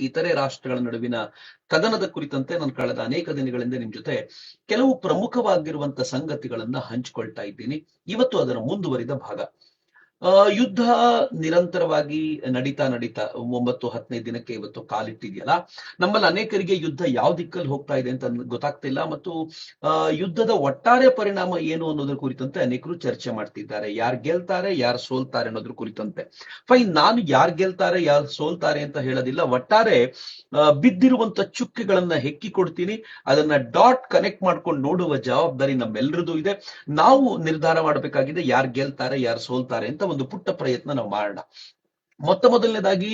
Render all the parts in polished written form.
ಇತರೆ ರಾಷ್ಟ್ರಗಳ ನಡುವಿನ ಕದನದ ಕುರಿತಂತೆ ನಾನು ಕಳೆದ ಅನೇಕ ದಿನಗಳಿಂದ ನಿಮ್ ಜೊತೆ ಕೆಲವು ಪ್ರಮುಖವಾಗಿರುವಂತ ಸಂಗತಿಗಳನ್ನ ಹಂಚಿಕೊಳ್ತಾ ಇದ್ದೀನಿ. ಇವತ್ತು ಅದರ ಮುಂದುವರಿದ ಭಾಗ. ಯುದ್ಧ ನಿರಂತರವಾಗಿ ನಡೀತಾ 9-10 ದಿನಕ್ಕೆ ಇವತ್ತು ಕಾಲಿಟ್ಟಿದೆಯಲ್ಲ. ನಮ್ಮಲ್ಲಿ ಅನೇಕರಿಗೆ ಯುದ್ಧ ಯಾವ ದಿಕ್ಕಲ್ಲಿ ಹೋಗ್ತಾ ಇದೆ ಅಂತ ಗೊತ್ತಾಗ್ತಿಲ್ಲ, ಮತ್ತು ಯುದ್ಧದ ಒಟ್ಟಾರೆ ಪರಿಣಾಮ ಏನು ಅನ್ನೋದ್ರ ಕುರಿತಂತೆ ಅನೇಕರು ಚರ್ಚೆ ಮಾಡ್ತಿದ್ದಾರೆ. ಯಾರು ಗೆಲ್ತಾರೆ, ಯಾರು ಸೋಲ್ತಾರೆ ಅನ್ನೋದ್ರ ಕುರಿತಂತೆ. ಫೈನ್, ನಾನು ಯಾರು ಗೆಲ್ತಾರೆ ಯಾರು ಸೋಲ್ತಾರೆ ಅಂತ ಹೇಳೋದಿಲ್ಲ. ಒಟ್ಟಾರೆ ಬಿದ್ದಿರುವಂತ ಚುಕ್ಕೆಗಳನ್ನ ಹೆಕ್ಕಿ ಕೊಡ್ತೀನಿ. ಅದನ್ನ ಡಾಟ್ ಕನೆಕ್ಟ್ ಮಾಡ್ಕೊಂಡು ನೋಡುವ ಜವಾಬ್ದಾರಿ ನಮ್ಮೆಲ್ಲರದು ಇದೆ. ನಾವು ನಿರ್ಧಾರ ಮಾಡಬೇಕಾಗಿದೆ ಯಾರು ಗೆಲ್ತಾರೆ ಯಾರು ಸೋಲ್ತಾರೆ ಅಂತ. ಒಂದು ಪುಟ್ಟ ಪ್ರಯತ್ನ ನಾವು ಮಾಡೋಣ. ಮೊದಲನೇದಾಗಿ,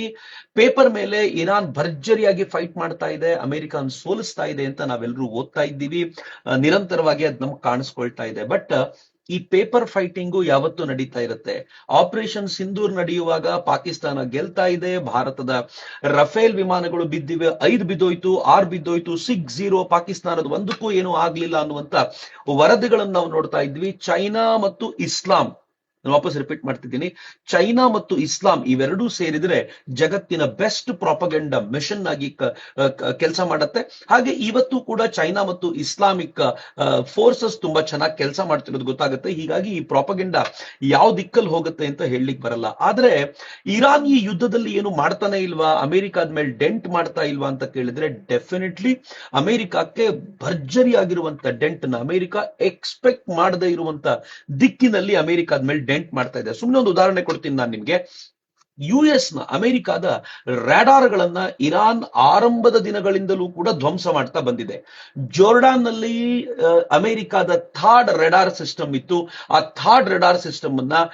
ಪೇಪರ್ ಮೇಲೆ ಇರಾನ್ ಭರ್ಜರಿಯಾಗಿ ಫೈಟ್ ಮಾಡ್ತಾ ಇದೆ, ಅಮೆರಿಕ ಸೋಲಿಸ್ತಾ ಇದೆ ಅಂತ ನಾವೆಲ್ಲರೂ ಓದ್ತಾ ಇದ್ದೀವಿ. ನಿರಂತರವಾಗಿ ಅದ್ ನಮ್ಗೆ ಕಾಣಿಸ್ಕೊಳ್ತಾ ಇದೆ. ಬಟ್ ಈ ಪೇಪರ್ ಫೈಟಿಂಗು ಯಾವತ್ತೂ ನಡೀತಾ ಇರುತ್ತೆ. ಆಪರೇಷನ್ ಸಿಂಧೂರ್ ನಡೆಯುವಾಗ ಪಾಕಿಸ್ತಾನ ಗೆಲ್ತಾ ಇದೆ. ಭಾರತದ ರಫೇಲ್ ವಿಮಾನಗಳು ಬಿದ್ದಿವೆ, 5 ಬಿದ್ದೋಯ್ತು, 6 ಬಿದ್ದೋಯ್ತು, 6-0 ಪಾಕಿಸ್ತಾನದ ಒಂದಕ್ಕೂ ಏನೂ ಆಗ್ಲಿಲ್ಲ ಅನ್ನುವಂತ ವರದಿಗಳನ್ನು ನಾವು ನೋಡ್ತಾ ಇದ್ವಿ. ಚೈನಾ ಮತ್ತು ಇಸ್ಲಾಂ, ನಾನು ವಾಪಸ್ ರಿಪೀಟ್ ಮಾಡ್ತಿದ್ದೀನಿ, ಚೈನಾ ಮತ್ತು ಇಸ್ಲಾಂ ಇವೆರಡೂ ಸೇರಿದ್ರೆ ಜಗತ್ತಿನ ಬೆಸ್ಟ್ ಪ್ರಾಪಗಂಡಾ ಮಿಷನ್ ಆಗಿ ಕೆಲಸ ಮಾಡುತ್ತೆ. ಹಾಗೆ ಇವತ್ತು ಕೂಡ ಚೈನಾ ಮತ್ತು ಇಸ್ಲಾಮಿಕ್ ಫೋರ್ಸಸ್ ತುಂಬಾ ಚೆನ್ನಾಗಿ ಕೆಲಸ ಮಾಡ್ತಿರೋದು ಗೊತ್ತಾಗುತ್ತೆ. ಹೀಗಾಗಿ ಈ ಪ್ರಾಪಗಂಡಾ ಯಾವ ದಿಕ್ಕಲ್ಲಿ ಹೋಗುತ್ತೆ ಅಂತ ಹೇಳಲಿಕ್ಕೆ ಬರಲ್ಲ. ಆದ್ರೆ ಇರಾನ್ ಈ ಯುದ್ಧದಲ್ಲಿ ಏನು ಮಾಡ್ತಾನೆ ಇಲ್ವಾ, ಅಮೆರಿಕಾದ ಮೇಲೆ ಡೆಂಟ್ ಮಾಡ್ತಾ ಇಲ್ವಾ ಅಂತ ಕೇಳಿದ್ರೆ, ಡೆಫಿನೆಟ್ಲಿ ಅಮೆರಿಕಕ್ಕೆ ಭರ್ಜರಿ ಆಗಿರುವಂತ ಡೆಂಟ್ ನ ಅಮೆರಿಕ ಎಕ್ಸ್ಪೆಕ್ಟ್ ಮಾಡದೇ ಇರುವಂತ ದಿಕ್ಕಿನಲ್ಲಿ ಅಮೆರಿಕಾದ ಮೇಲೆ ಡೆಂಟ್ ಮಾಡ್ತಾ ಇದೆ. ಸುಮ್ಮನೆ ಒಂದು ಉದಾಹರಣೆ ಕೊಡ್ತೀನಿ ನಾನು ನಿಮ್ಗೆ. ಯುಎಸ್ ನ ಅಮೆರಿಕಾದ ರ್ಯಾಡಾರ್ಗಳನ್ನ ಇರಾನ್ ಆರಂಭದ ದಿನಗಳಿಂದಲೂ ಕೂಡ ಧ್ವಂಸ ಮಾಡ್ತಾ ಬಂದಿದೆ. ಜೋರ್ಡಾನ್ ನಲ್ಲಿ ಅಮೆರಿಕಾದ ಥರ್ಡ್ ರೆಡಾರ್ ಸಿಸ್ಟಮ್ ಇತ್ತು. ಆ ಥರ್ಡ್ ರೆಡಾರ್ ಸಿಸ್ಟಮ್ ಅನ್ನ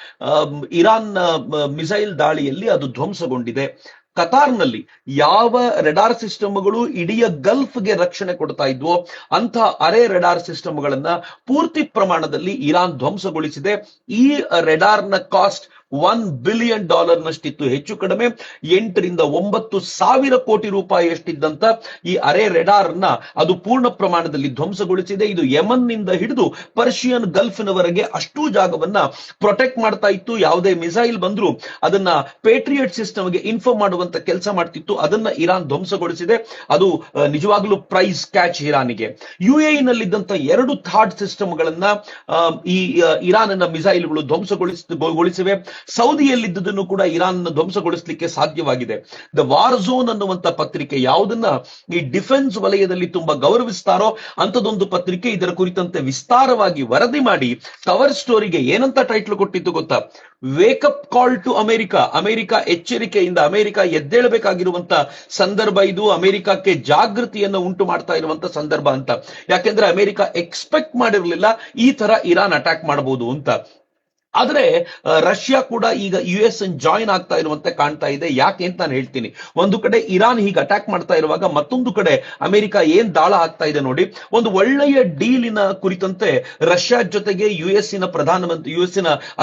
ಇರಾನ್ ಮಿಸೈಲ್ ದಾಳಿಯಲ್ಲಿ ಅದು ಧ್ವಂಸಗೊಂಡಿದೆ. ಕತಾರ್ನಲ್ಲಿ ಯಾವ ರೆಡಾರ್ ಸಿಸ್ಟಮ್ಗಳು ಇಡೀ ಗಲ್ಫ್ಗೆ ರಕ್ಷಣೆ ಕೊಡ್ತಾ ಇದ್ವೋ ಅಂತ ಅರೆ ರೆಡಾರ್ ಸಿಸ್ಟಮ್ಗಳನ್ನ ಪೂರ್ತಿ ಪ್ರಮಾಣದಲ್ಲಿ ಇರಾನ್ ಧ್ವಂಸಗೊಳಿಸಿದೆ. ಈ ರೆಡಾರ್ನ ಕಾಸ್ಟ್ $1 ಬಿಲಿಯನ್ ನಷ್ಟಿತ್ತು. ಹೆಚ್ಚು ಕಡಿಮೆ 8-9 ಸಾವಿರ ಕೋಟಿ ರೂಪಾಯಿ ಎಷ್ಟಿದ್ದಂತ ಈ ಅರೆ ರೆಡಾರ್ ನ ಅದು ಪೂರ್ಣ ಪ್ರಮಾಣದಲ್ಲಿ ಧ್ವಂಸಗೊಳಿಸಿದೆ. ಇದು ಯಮನ್ ನಿಂದ ಹಿಡಿದು ಪರ್ಷಿಯನ್ ಗಲ್ಫ್ನವರೆಗೆ ಅಷ್ಟೂ ಜಾಗವನ್ನ ಪ್ರೊಟೆಕ್ಟ್ ಮಾಡ್ತಾ ಇತ್ತು. ಯಾವುದೇ ಮಿಸೈಲ್ ಬಂದ್ರು ಅದನ್ನ ಪೇಟ್ರಿಯಟ್ ಸಿಸ್ಟಮ್ಗೆ ಇನ್ಫಾರ್ಮ್ ಮಾಡುವಂತ ಕೆಲಸ ಮಾಡ್ತಿತ್ತು. ಅದನ್ನ ಇರಾನ್ ಧ್ವಂಸಗೊಳಿಸಿದೆ. ಅದು ನಿಜವಾಗ್ಲೂ ಪ್ರೈಸ್ ಕ್ಯಾಚ್ ಇರಾನಿಗೆ. UAE ನಲ್ಲಿದ್ದಂತ 2 ಥಾಡ್ ಸಿಸ್ಟಮ್ಗಳನ್ನ ಈ ಇರಾನ್ನ ಮಿಸೈಲ್ಗಳು ಧ್ವಂಸಗೊಳಿಸಿವೆ. ಸೌದಿಯಲ್ಲಿದ್ದುದನ್ನು ಕೂಡ ಇರಾನ್ ಧ್ವಂಸಗೊಳಿಸಲಿಕ್ಕೆ ಸಾಧ್ಯವಾಗಿದೆ. ದ ವಾರ್ ಝೋನ್ ಅನ್ನುವಂತ ಪತ್ರಿಕೆ, ಯಾವುದನ್ನ ಈ ಡಿಫೆನ್ಸ್ ವಲಯದಲ್ಲಿ ತುಂಬಾ ಗೌರವಿಸ್ತಾರೋ ಅಂತದೊಂದು ಪತ್ರಿಕೆ ಇದರ ಕುರಿತಂತೆ ವಿಸ್ತಾರವಾಗಿ ವರದಿ ಮಾಡಿ ಕವರ್ ಸ್ಟೋರಿಗೆ ಏನಂತ ಟೈಟ್ಲ್ ಕೊಟ್ಟಿತ್ತು ಗೊತ್ತಾ? Wake up call to America. America ಎಚ್ಚರಿಕೆಯಿಂದ, ಅಮೆರಿಕ ಎದ್ದೇಳಬೇಕಾಗಿರುವಂತ ಸಂದರ್ಭ ಇದು, ಅಮೆರಿಕಕ್ಕೆ ಜಾಗೃತಿಯನ್ನು ಉಂಟು ಮಾಡ್ತಾ ಇರುವಂತ ಸಂದರ್ಭ ಅಂತ. ಯಾಕೆಂದ್ರೆ ಅಮೆರಿಕ ಎಕ್ಸ್ಪೆಕ್ಟ್ ಮಾಡಿರಲಿಲ್ಲ ಈ ತರ ಇರಾನ್ ಅಟ್ಯಾಕ್ ಮಾಡಬಹುದು ಅಂತ. ಆದ್ರೆ ರಷ್ಯಾ ಕೂಡ ಈಗ US ಜಾಯಿನ್ ಆಗ್ತಾ ಇರುವಂತೆ ಕಾಣ್ತಾ ಇದೆ. ಯಾಕೆ ಅಂತ ನಾನು ಹೇಳ್ತೀನಿ. ಒಂದು ಕಡೆ ಇರಾನ್ ಹೀಗೆ ಅಟ್ಯಾಕ್ ಮಾಡ್ತಾ ಇರುವಾಗ ಮತ್ತೊಂದು ಕಡೆ ಅಮೆರಿಕ ಏನ್ ದಾಳ ಆಗ್ತಾ ಇದೆ ನೋಡಿ. ಒಂದು ಒಳ್ಳೆಯ ಡೀಲಿನ ಕುರಿತಂತೆ ರಷ್ಯಾ ಜೊತೆಗೆ US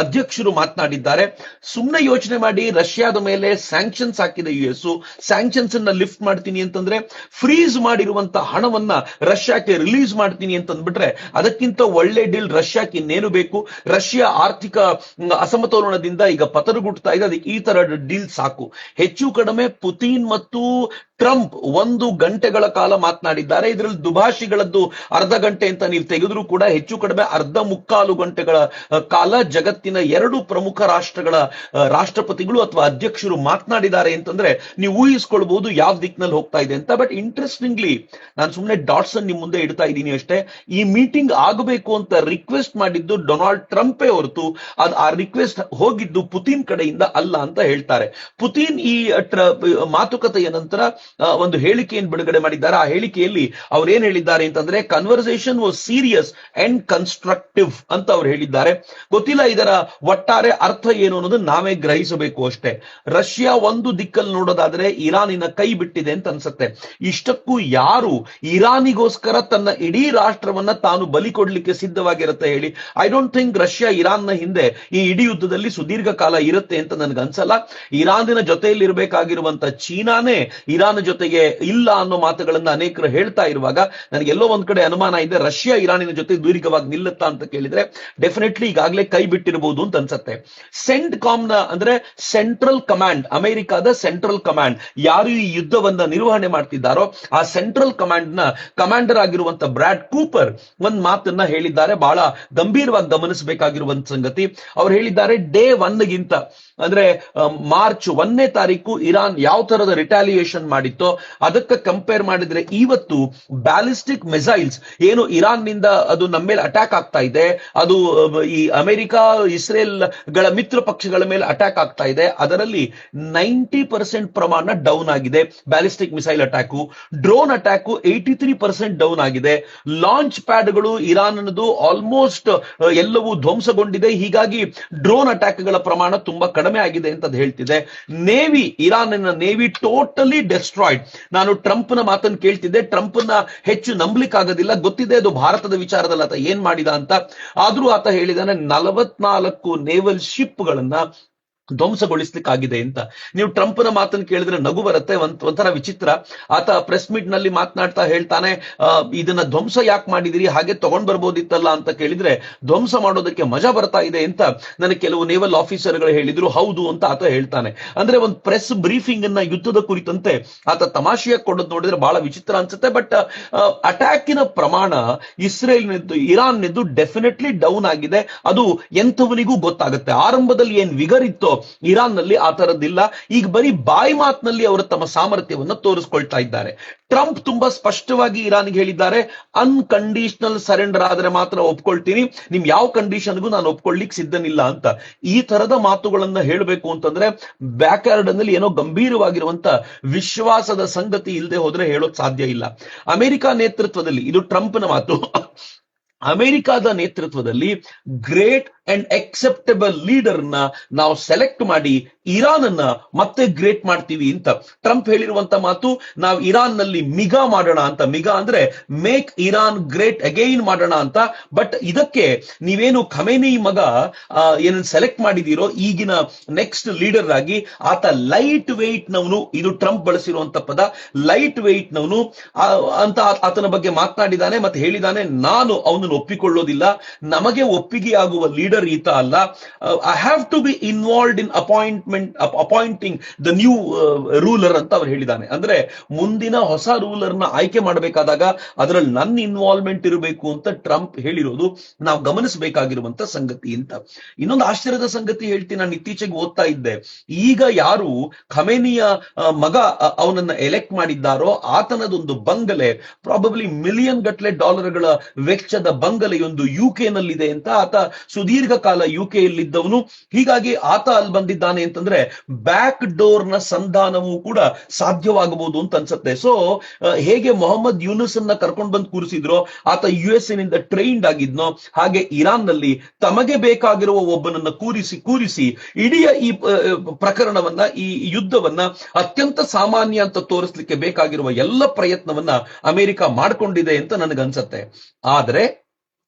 ಅಧ್ಯಕ್ಷರು ಮಾತನಾಡಿದ್ದಾರೆ. ಸುಮ್ಮನೆ ಯೋಚನೆ ಮಾಡಿ, ರಷ್ಯಾದ ಮೇಲೆ ಸ್ಯಾಂಕ್ಷನ್ಸ್ ಹಾಕಿದೆ US. ಸ್ಯಾಂಕ್ಷನ್ಸ್ ಅನ್ನ ಲಿಫ್ಟ್ ಮಾಡ್ತೀನಿ ಅಂತಂದ್ರೆ ಫ್ರೀಸ್ ಮಾಡಿರುವಂತ ಹಣವನ್ನ ರಷ್ಯಾಕ್ಕೆ ರಿಲೀಸ್ ಮಾಡ್ತೀನಿ ಅಂತಂದ್ಬಿಟ್ರೆ ಅದಕ್ಕಿಂತ ಒಳ್ಳೆ ಡೀಲ್ ರಷ್ಯಾಕ್ಕೆ ಇನ್ನೇನು ಬೇಕು? ರಷ್ಯಾ ಆರ್ಥಿಕ ಅಸಮತೋಲನದಿಂದ ಈಗ ಪತನಗುಡ್ತಾ ಇದೆ. ಅದಕ್ಕೆ ಈ ತರ ಡೀಲ್ ಸಾಕು. ಹೆಚ್ಚು ಕಡಿಮೆ ಪುತಿನ್ ಮತ್ತು ಟ್ರಂಪ್ 1 ಗಂಟೆಗಳ ಕಾಲ ಮಾತನಾಡಿದ್ದಾರೆ. ಇದರಲ್ಲಿ ದುಭಾಷಿಗಳದ್ದು ಅರ್ಧ ಗಂಟೆ ಅಂತ ನೀವು ತೆಗೆದ್ರೂ ಕೂಡ ಹೆಚ್ಚು ಕಡಿಮೆ ಮುಕ್ಕಾಲು ಗಂಟೆಗಳ ಕಾಲ ಜಗತ್ತಿನ 2 ಪ್ರಮುಖ ರಾಷ್ಟ್ರಗಳ ರಾಷ್ಟ್ರಪತಿಗಳು ಅಥವಾ ಅಧ್ಯಕ್ಷರು ಮಾತನಾಡಿದ್ದಾರೆ ಅಂತಂದ್ರೆ ನೀವು ಊಹಿಸ್ಕೊಳ್ಬಹುದು ಯಾವ ದಿಕ್ಕಿನಲ್ಲಿ ಹೋಗ್ತಾ ಇದೆ ಅಂತ. ಬಟ್ ಇಂಟ್ರೆಸ್ಟಿಂಗ್ಲಿ, ನಾನು ಸುಮ್ಮನೆ ಡಾಟ್ಸ್ ನಿಮ್ ಮುಂದೆ ಇಡ್ತಾ ಇದ್ದೀನಿ ಅಷ್ಟೇ. ಈ ಮೀಟಿಂಗ್ ಆಗಬೇಕು ಅಂತ ರಿಕ್ವೆಸ್ಟ್ ಮಾಡಿದ್ದು ಡೊನಾಲ್ಡ್ ಟ್ರಂಪೇ ಹೊರತು ಆ ರಿಕ್ವೆಸ್ಟ್ ಹೋಗಿದ್ದು ಪುತಿನ್ ಕಡೆಯಿಂದ ಅಲ್ಲ ಅಂತ ಹೇಳ್ತಾರೆ. ಪುತಿನ್ ಈ ಮಾತುಕತೆಯ ನಂತರ ಒಂದು ಹೇಳಿಕೆಯನ್ನು ಬಿಡುಗಡೆ ಮಾಡಿದ್ದಾರೆ. ಆ ಹೇಳಿಕೆಯಲ್ಲಿ ಅವ್ರು ಏನ್ ಹೇಳಿದ್ದಾರೆ ಅಂತಂದ್ರೆ, conversation was serious and constructive ಅಂತ ಅವ್ರು ಹೇಳಿದ್ದಾರೆ. ಗೊತ್ತಿಲ್ಲ ಇದರ ಒಟ್ಟಾರೆ ಅರ್ಥ ಏನು ಅನ್ನೋದು ನಾವೇ ಗ್ರಹಿಸಬೇಕು ಅಷ್ಟೇ. ರಷ್ಯಾ ಒಂದು ದಿಕ್ಕಲ್ಲಿ ನೋಡೋದಾದ್ರೆ ಇರಾನಿನ ಕೈ ಬಿಟ್ಟಿದೆ ಅಂತ ಅನ್ಸುತ್ತೆ. ಇಷ್ಟಕ್ಕೂ ಯಾರು ಇರಾನಿಗೋಸ್ಕರ ತನ್ನ ಇಡೀ ರಾಷ್ಟ್ರವನ್ನ ತಾನು ಬಲಿ ಕೊಡ್ಲಿಕ್ಕೆ ಸಿದ್ಧವಾಗಿರುತ್ತೆ ಹೇಳಿ? ಐ ಡೋಂಟ್ ಥಿಂಕ್ ರಷ್ಯಾ ಇರಾನ್ನ ಹಿಂದೆ ಈ ಇಡೀ ಯುದ್ಧದಲ್ಲಿ ಸುದೀರ್ಘ ಕಾಲ ಇರುತ್ತೆ ಅಂತ ನನ್ಗೆ ಅನ್ಸಲ್ಲ. ಇರಾನಿನ ಜೊತೆಯಲ್ಲಿ ಇರಬೇಕಾಗಿರುವಂತ ಚೀನಾನೇ ಇರಾನ್ ಇರಾನ್ ಜೊತೆಗೆ ಇಲ್ಲ ಅನ್ನೋ ಮಾತುಗಳನ್ನ ಅನೇಕರು ಹೇಳ್ತಾ ಇರುವಾಗ ನನಗೆಲ್ಲೋ ಒಂದ್ ಕಡೆ ಅನುಮಾನ ಇದೆ, ರಷ್ಯಾ ಇರಾನಿನ ಜೊತೆ ದೀರ್ಘವಾಗಿ ನಿಲ್ಲುತ್ತಾ ಅಂತ ಕೇಳಿದ್ರೆ ಡೆಫಿನೆಟ್ಲಿ ಈಗಾಗಲೇ ಕೈ ಬಿಟ್ಟಿರಬಹುದು ಅಂತ ಅನ್ಸುತ್ತೆ. ಸೆಂಟ್ ಕಾಮ್ನ ಅಂದ್ರೆ ಸೆಂಟ್ರಲ್ ಕಮಾಂಡ್, ಅಮೆರಿಕಾದ ಸೆಂಟ್ರಲ್ ಕಮಾಂಡ್ ಯಾರು ಈ ಯುದ್ಧವನ್ನ ನಿರ್ವಹಣೆ ಮಾಡ್ತಿದ್ದಾರೋ ಆ ಸೆಂಟ್ರಲ್ ಕಮಾಂಡ್ ನ ಕಮಾಂಡರ್ ಆಗಿರುವಂತ ಬ್ರಾಡ್ ಕೂಪರ್ ಒಂದ್ ಮಾತನ್ನ ಹೇಳಿದ್ದಾರೆ, ಬಹಳ ಗಂಭೀರವಾಗಿ ಗಮನಿಸಬೇಕಾಗಿರುವಂತ ಸಂಗತಿ. ಅವ್ರು ಹೇಳಿದ್ದಾರೆ, ಡೇ 1ಗಿಂತ ಅಂದ್ರೆ ಮಾರ್ಚ್ 1ನೇ ತಾರೀಕು ಇರಾನ್ ಯಾವ ತರದ ರಿಟಾಲಿಯೇಷನ್ ಮಾಡಿತ್ತೋ ಅದಕ್ಕೆ ಕಂಪೇರ್ ಮಾಡಿದ್ರೆ ಇವತ್ತು ಬ್ಯಾಲಿಸ್ಟಿಕ್ ಮಿಸೈಲ್ಸ್ ಏನು ಇರಾನ್ ನಿಂದ ಅದು ನಮ್ಮ ಮೇಲೆ ಅಟ್ಯಾಕ್ ಆಗ್ತಾ ಇದೆ, ಅದು ಈ ಅಮೆರಿಕ ಇಸ್ರೇಲ್ ಗಳ ಮಿತ್ರ ಪಕ್ಷಗಳ ಮೇಲೆ ಅಟ್ಯಾಕ್ ಆಗ್ತಾ ಇದೆ, ಅದರಲ್ಲಿ 90% ಪ್ರಮಾಣ ಡೌನ್ ಆಗಿದೆ. Ballistic missile attack, drone attack 83% down ಆಗಿದೆ. ಲಾಂಚ್ ಪ್ಯಾಡ್ಗಳು ಇರಾನ್ ಅನ್ನೋದು ಆಲ್ಮೋಸ್ಟ್ ಎಲ್ಲವೂ ಧ್ವಂಸಗೊಂಡಿದೆ. ಹೀಗಾಗಿ ಡ್ರೋನ್ ಅಟ್ಯಾಕ್ ಗಳ ಪ್ರಮಾಣ ತುಂಬಾ ಕಡಿಮೆ ಆಗಿದೆ ಅಂತ ಹೇಳ್ತಿದೆ. ನೇವಿ, ಇರಾನಿನ ನೇವಿ ಟೋಟಲಿ ಡೆಸ್ಟ್ರಾಯ್ಡ್. ನಾನು ಟ್ರಂಪ್ನ ಮಾತನ್ನು ಕೇಳ್ತಿದ್ದೆ, ಟ್ರಂಪ್ನ ಹೆಚ್ಚು ನಂಬಲಿಕ್ಕೆ ಆಗೋದಿಲ್ಲ, ಗೊತ್ತಿದೆ ಅದು ಭಾರತದ ವಿಚಾರದಲ್ಲಿ ಆತ ಏನ್ ಮಾಡಿದ ಅಂತ. ಆದ್ರೂ ಆತ ಹೇಳಿದಾನೆ 44 ನೇವಲ್ ಶಿಪ್ ಗಳನ್ನ ಧ್ವಂಸಗೊಳಿಸ್ಲಿಕ್ಕಾಗಿದೆ ಅಂತ. ನೀವು ಟ್ರಂಪ್ನ ಮಾತನ್ನು ಕೇಳಿದ್ರೆ ನಗು ಬರುತ್ತೆ, ಒಂಥರ ವಿಚಿತ್ರ. ಆತ ಪ್ರೆಸ್ ಮೀಟ್ ನಲ್ಲಿ ಮಾತನಾಡ್ತಾ ಹೇಳ್ತಾನೆ, ಇದನ್ನ ಧ್ವಂಸ ಯಾಕೆ ಮಾಡಿದಿರಿ, ಹಾಗೆ ತಗೊಂಡ್ ಬರ್ಬೋದಿತ್ತಲ್ಲ ಅಂತ ಕೇಳಿದ್ರೆ ಧ್ವಂಸ ಮಾಡೋದಕ್ಕೆ ಮಜಾ ಬರ್ತಾ ಇದೆ ಅಂತ ನನಗೆ ಕೆಲವು ನೇವಲ್ ಆಫೀಸರ್ಗಳು ಹೇಳಿದ್ರು. ಹೌದು ಅಂತ ಆತ ಹೇಳ್ತಾನೆ. ಅಂದ್ರೆ ಒಂದು ಪ್ರೆಸ್ ಬ್ರೀಫಿಂಗ್ ಅನ್ನ ಯುದ್ಧದ ಕುರಿತಂತೆ ಆತ ತಮಾಷೆಯಾಗಿ ಕೊಡೋದು ನೋಡಿದ್ರೆ ಬಹಳ ವಿಚಿತ್ರ ಅನ್ಸುತ್ತೆ. ಬಟ್ ಅಟ್ಯಾಕಿನ ಪ್ರಮಾಣ ಇಸ್ರೇಲ್ನಿದ್ದು ಇರಾನ್ನಿದ್ದು ಡೆಫಿನೆಟ್ಲಿ ಡೌನ್ ಆಗಿದೆ. ಅದು ಎಂಥವನಿಗೂ ಗೊತ್ತಾಗುತ್ತೆ. ಆರಂಭದಲ್ಲಿ ಏನ್ ವಿಗರ್ ಇತ್ತೋ ಇರಾನ್ ನಲ್ಲಿ ಆ ತರದ್ದಿಲ್ಲ. ಈಗ ಬರೀ ಬಾಯಿ ಮಾತಿನಲ್ಲಿ ಅವರು ತಮ್ಮ ಸಾಮರ್ಥ್ಯವನ್ನು ತೋರಿಸ್ಕೊಳ್ತಾ ಇದ್ದಾರೆ. ಟ್ರಂಪ್ ತುಂಬಾ ಸ್ಪಷ್ಟವಾಗಿ ಇರಾನ್ಗೆ ಹೇಳಿದ್ದಾರೆ, ಅನ್ಕಂಡೀಷನಲ್ ಸರೆಂಡರ್ ಆದ್ರೆ ಮಾತ್ರ ಒಪ್ಕೊಳ್ತೀನಿ, ನಿಮ್ ಯಾವ ಕಂಡೀಷನ್ಗೂ ನಾನು ಒಪ್ಕೊಳ್ಳಿಕ್ ಸಿದ್ಧನಿಲ್ಲ ಅಂತ. ಈ ತರದ ಮಾತುಗಳನ್ನ ಹೇಳಬೇಕು ಅಂತಂದ್ರೆ ಬ್ಯಾಕ್ ಯಾರ್ಡ್ ನಲ್ಲಿ ಏನೋ ಗಂಭೀರವಾಗಿರುವಂತ ವಿಶ್ವಾಸದ ಸಂಗತಿ ಇಲ್ಲದೆ ಹೋದ್ರೆ ಹೇಳೋಕ್ ಸಾಧ್ಯ ಇಲ್ಲ. ಅಮೆರಿಕ ನೇತೃತ್ವದಲ್ಲಿ, ಇದು ಟ್ರಂಪ್ನ ಮಾತು, ಅಮೆರಿಕಾದ ನೇತೃತ್ವದಲ್ಲಿ ಗ್ರೇಟ್ ಅಂಡ್ ಅಕ್ಸೆಪ್ಟಬಲ್ ಲೀಡರ್ ನ ನಾವು ಸೆಲೆಕ್ಟ್ ಮಾಡಿ ಇರಾನ್ ಅನ್ನ ಮತ್ತೆ ಗ್ರೇಟ್ ಮಾಡ್ತೀವಿ ಅಂತ ಟ್ರಂಪ್ ಹೇಳಿರುವಂತ ಮಾತು. ನಾವು ಇರಾನ್ ನಲ್ಲಿ ಮಿಗಾ ಮಾಡೋಣ ಅಂತ, ಮಿಗಾ ಅಂದ್ರೆ ಮೇಕ್ ಇರಾನ್ ಗ್ರೇಟ್ ಅಗೈನ್ ಮಾಡೋಣ ಅಂತ. ಬಟ್ ಇದಕ್ಕೆ ನೀವೇನು ಖಮೇನಿ ಮಗ ಏನ್ ಸೆಲೆಕ್ಟ್ ಮಾಡಿದೀರೋ ಈಗಿನ ನೆಕ್ಸ್ಟ್ ಲೀಡರ್ ಆಗಿ, ಆತ ಲೈಟ್ ವೆಯ್ಟ್ ನವನು, ಇದು ಟ್ರಂಪ್ ಬಳಸಿರುವಂತ ಪದ, ಲೈಟ್ ವೆಯ್ಟ್ ನವನು ಅಂತ ಆತನ ಬಗ್ಗೆ ಮಾತನಾಡಿದ್ದಾನೆ. ಮತ್ತೆ ಹೇಳಿದ್ದಾನೆ, ನಾನು ಅವನನ್ನು ಒಪ್ಪಿಕೊಳ್ಳೋದಿಲ್ಲ, ನಮಗೆ ಒಪ್ಪಿಗೆ ಆಗುವ ಲೀಡರ್ ಈತ ಅಲ್ಲ. I have to be involved in appointing the new ruler ಅಂತ ಅವ್ರು ಹೇಳಿದ್ದಾನೆ. ಅಂದ್ರೆ ಮುಂದಿನ ಹೊಸ ರೂಲರ್ ನ ಆಯ್ಕೆ ಮಾಡಬೇಕಾದಾಗ ಅದರಲ್ಲಿ ನನ್ನ ಇನ್ವಾಲ್ವ್ಮೆಂಟ್ ಇರಬೇಕು ಅಂತ ಟ್ರಂಪ್ ಹೇಳಿರೋದು ನಾವು ಗಮನಿಸಬೇಕಾಗಿರುವಂತ ಸಂಗತಿ ಅಂತ. ಇನ್ನೊಂದು ಆಶ್ಚರ್ಯದ ಸಂಗತಿ ಹೇಳ್ತೀನಿ, ನಾನು ಇತ್ತೀಚೆಗೆ ಓದ್ತಾ ಇದ್ದೆ, ಈಗ ಯಾರು ಖಮೇನಿಯ ಮಗ ಅವನನ್ನ ಎಲೆಕ್ಟ್ ಮಾಡಿದ್ದಾರೋ ಆತನದೊಂದು ಬಂಗಲೆ, ಪ್ರಾಬಬ್ಲಿ $1,000,000 ಡಾಲರ್ಗಳ ವೆಚ್ಚದ ಬಂಗಲೆಯೊಂದು UK ನಲ್ಲಿದೆ ಅಂತ. ಆತ ಸುದೀರ್ಘ ಕಾಲ UK ಯಲ್ಲಿದ್ದವನು, ಹೀಗಾಗಿ ಆತ ಅಲ್ಲಿ ಬಂದಿದ್ದಾನೆ ಅಂತಂದ್ರೆ ಬ್ಯಾಕ್ ಡೋರ್ ನ ಸಂಧಾನವೂ ಕೂಡ ಸಾಧ್ಯವಾಗಬಹುದು ಅಂತ ಅನ್ಸುತ್ತೆ. ಸೊ ಹೇಗೆ ಮೊಹಮ್ಮದ್ ಯೂನುಸ್ ಅನ್ನ ಕರ್ಕೊಂಡು ಬಂದು ಕೂರಿಸಿದ್ರೋ, ಆತ US ನಿಂದ ಟ್ರೈನ್ಡ್ ಆಗಿದ್ನೋ, ಹಾಗೆ ಇರಾನ್ ನಲ್ಲಿ ತಮಗೆ ಬೇಕಾಗಿರುವ ಒಬ್ಬನನ್ನ ಕೂರಿಸಿ ಇಡೀ ಈ ಪ್ರಕರಣವನ್ನ, ಈ ಯುದ್ಧವನ್ನ ಅತ್ಯಂತ ಸಾಮಾನ್ಯ ಅಂತ ತೋರಿಸಲಿಕ್ಕೆ ಬೇಕಾಗಿರುವ ಎಲ್ಲ ಪ್ರಯತ್ನವನ್ನ ಅಮೆರಿಕ ಮಾಡ್ಕೊಂಡಿದೆ ಅಂತ ನನಗನ್ಸತ್ತೆ. ಆದ್ರೆ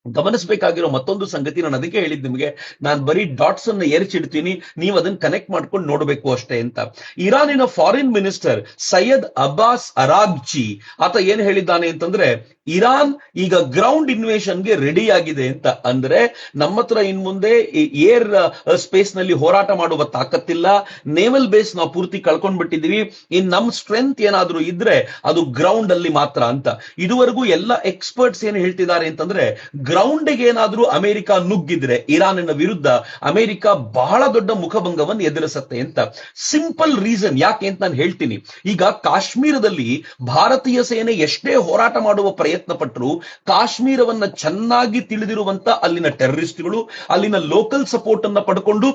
ಗಮನಿಸಬೇಕಾಗಿರೋ ಮತ್ತೊಂದು ಸಂಗತಿ, ನಾನು ಅದಕ್ಕೆ ಹೇಳಿದ್ ನಿಮಗೆ, ನಾನು ಬರೀ ಡಾಟ್ಸ್ ಅನ್ನ ಎರಚಿಡ್ತೀನಿ, ನೀವು ಅದನ್ನ ಕನೆಕ್ಟ್ ಮಾಡ್ಕೊಂಡು ನೋಡಬೇಕು ಅಷ್ಟೇ ಅಂತ. ಇರಾನಿನ ಫಾರಿನ್ ಮಿನಿಸ್ಟರ್ ಸೈಯದ್ ಅಬ್ಬಾಸ್ ಅರಾಗ್ಚಿ ಆತ ಏನ್ ಹೇಳಿದ್ದಾನೆ ಅಂತಂದ್ರೆ, ಇರಾನ್ ಈಗ ಗ್ರೌಂಡ್ ಇನ್ವೇಷನ್ಗೆ ರೆಡಿ ಆಗಿದೆ ಅಂತ. ಅಂದ್ರೆ ನಮ್ಮ ಹತ್ರ ಇನ್ ಮುಂದೆ ಏರ್ ಸ್ಪೇಸ್ ನಲ್ಲಿ ಹೋರಾಟ ಮಾಡುವ ತಾಕತ್ತಿಲ್ಲ, ನೇವಲ್ ಬೇಸ್ ನಾವು ಪೂರ್ತಿ ಕಳ್ಕೊಂಡ್ ಬಿಟ್ಟಿದೀವಿ, ಇನ್ ನಮ್ ಸ್ಟ್ರೆಂತ್ ಏನಾದ್ರೂ ಇದ್ರೆ ಅದು ಗ್ರೌಂಡ್ ಅಲ್ಲಿ ಮಾತ್ರ ಅಂತ. ಇದುವರೆಗೂ ಎಲ್ಲ ಎಕ್ಸ್ಪರ್ಟ್ಸ್ ಏನ್ ಹೇಳ್ತಿದ್ದಾರೆ ಅಂತಂದ್ರೆ, ಗ್ರೌಂಡ್ ಗೆ ಏನಾದ್ರೂ ಅಮೆರಿಕ ನುಗ್ಗಿದ್ರೆ ಇರಾನಿನ ವಿರುದ್ಧ ಅಮೆರಿಕ ಬಹಳ ದೊಡ್ಡ ಮುಖಭಂಗವನ್ನು ಎದುರಿಸುತ್ತೆ ಅಂತ. ಸಿಂಪಲ್ ರೀಸನ್ ಯಾಕೆ ಅಂತ ನಾನು ಹೇಳ್ತೀನಿ. ಈಗ ಕಾಶ್ಮೀರದಲ್ಲಿ ಭಾರತೀಯ ಸೇನೆ ಎಷ್ಟೇ ಹೋರಾಟ ಮಾಡುವ ಪ್ರಯತ್ನ ಪಟ್ಟರು, ಕಾಶ್ಮೀರವನ್ನ ಚೆನ್ನಾಗಿ ತಿಳಿದಿರುವಂತ ಅಲ್ಲಿನ ಟೆರರಿಸ್ಟ್ಗಳು, ಅಲ್ಲಿನ ಲೋಕಲ್ ಸಪೋರ್ಟ್ ಅನ್ನ ಪಡ್ಕೊಂಡು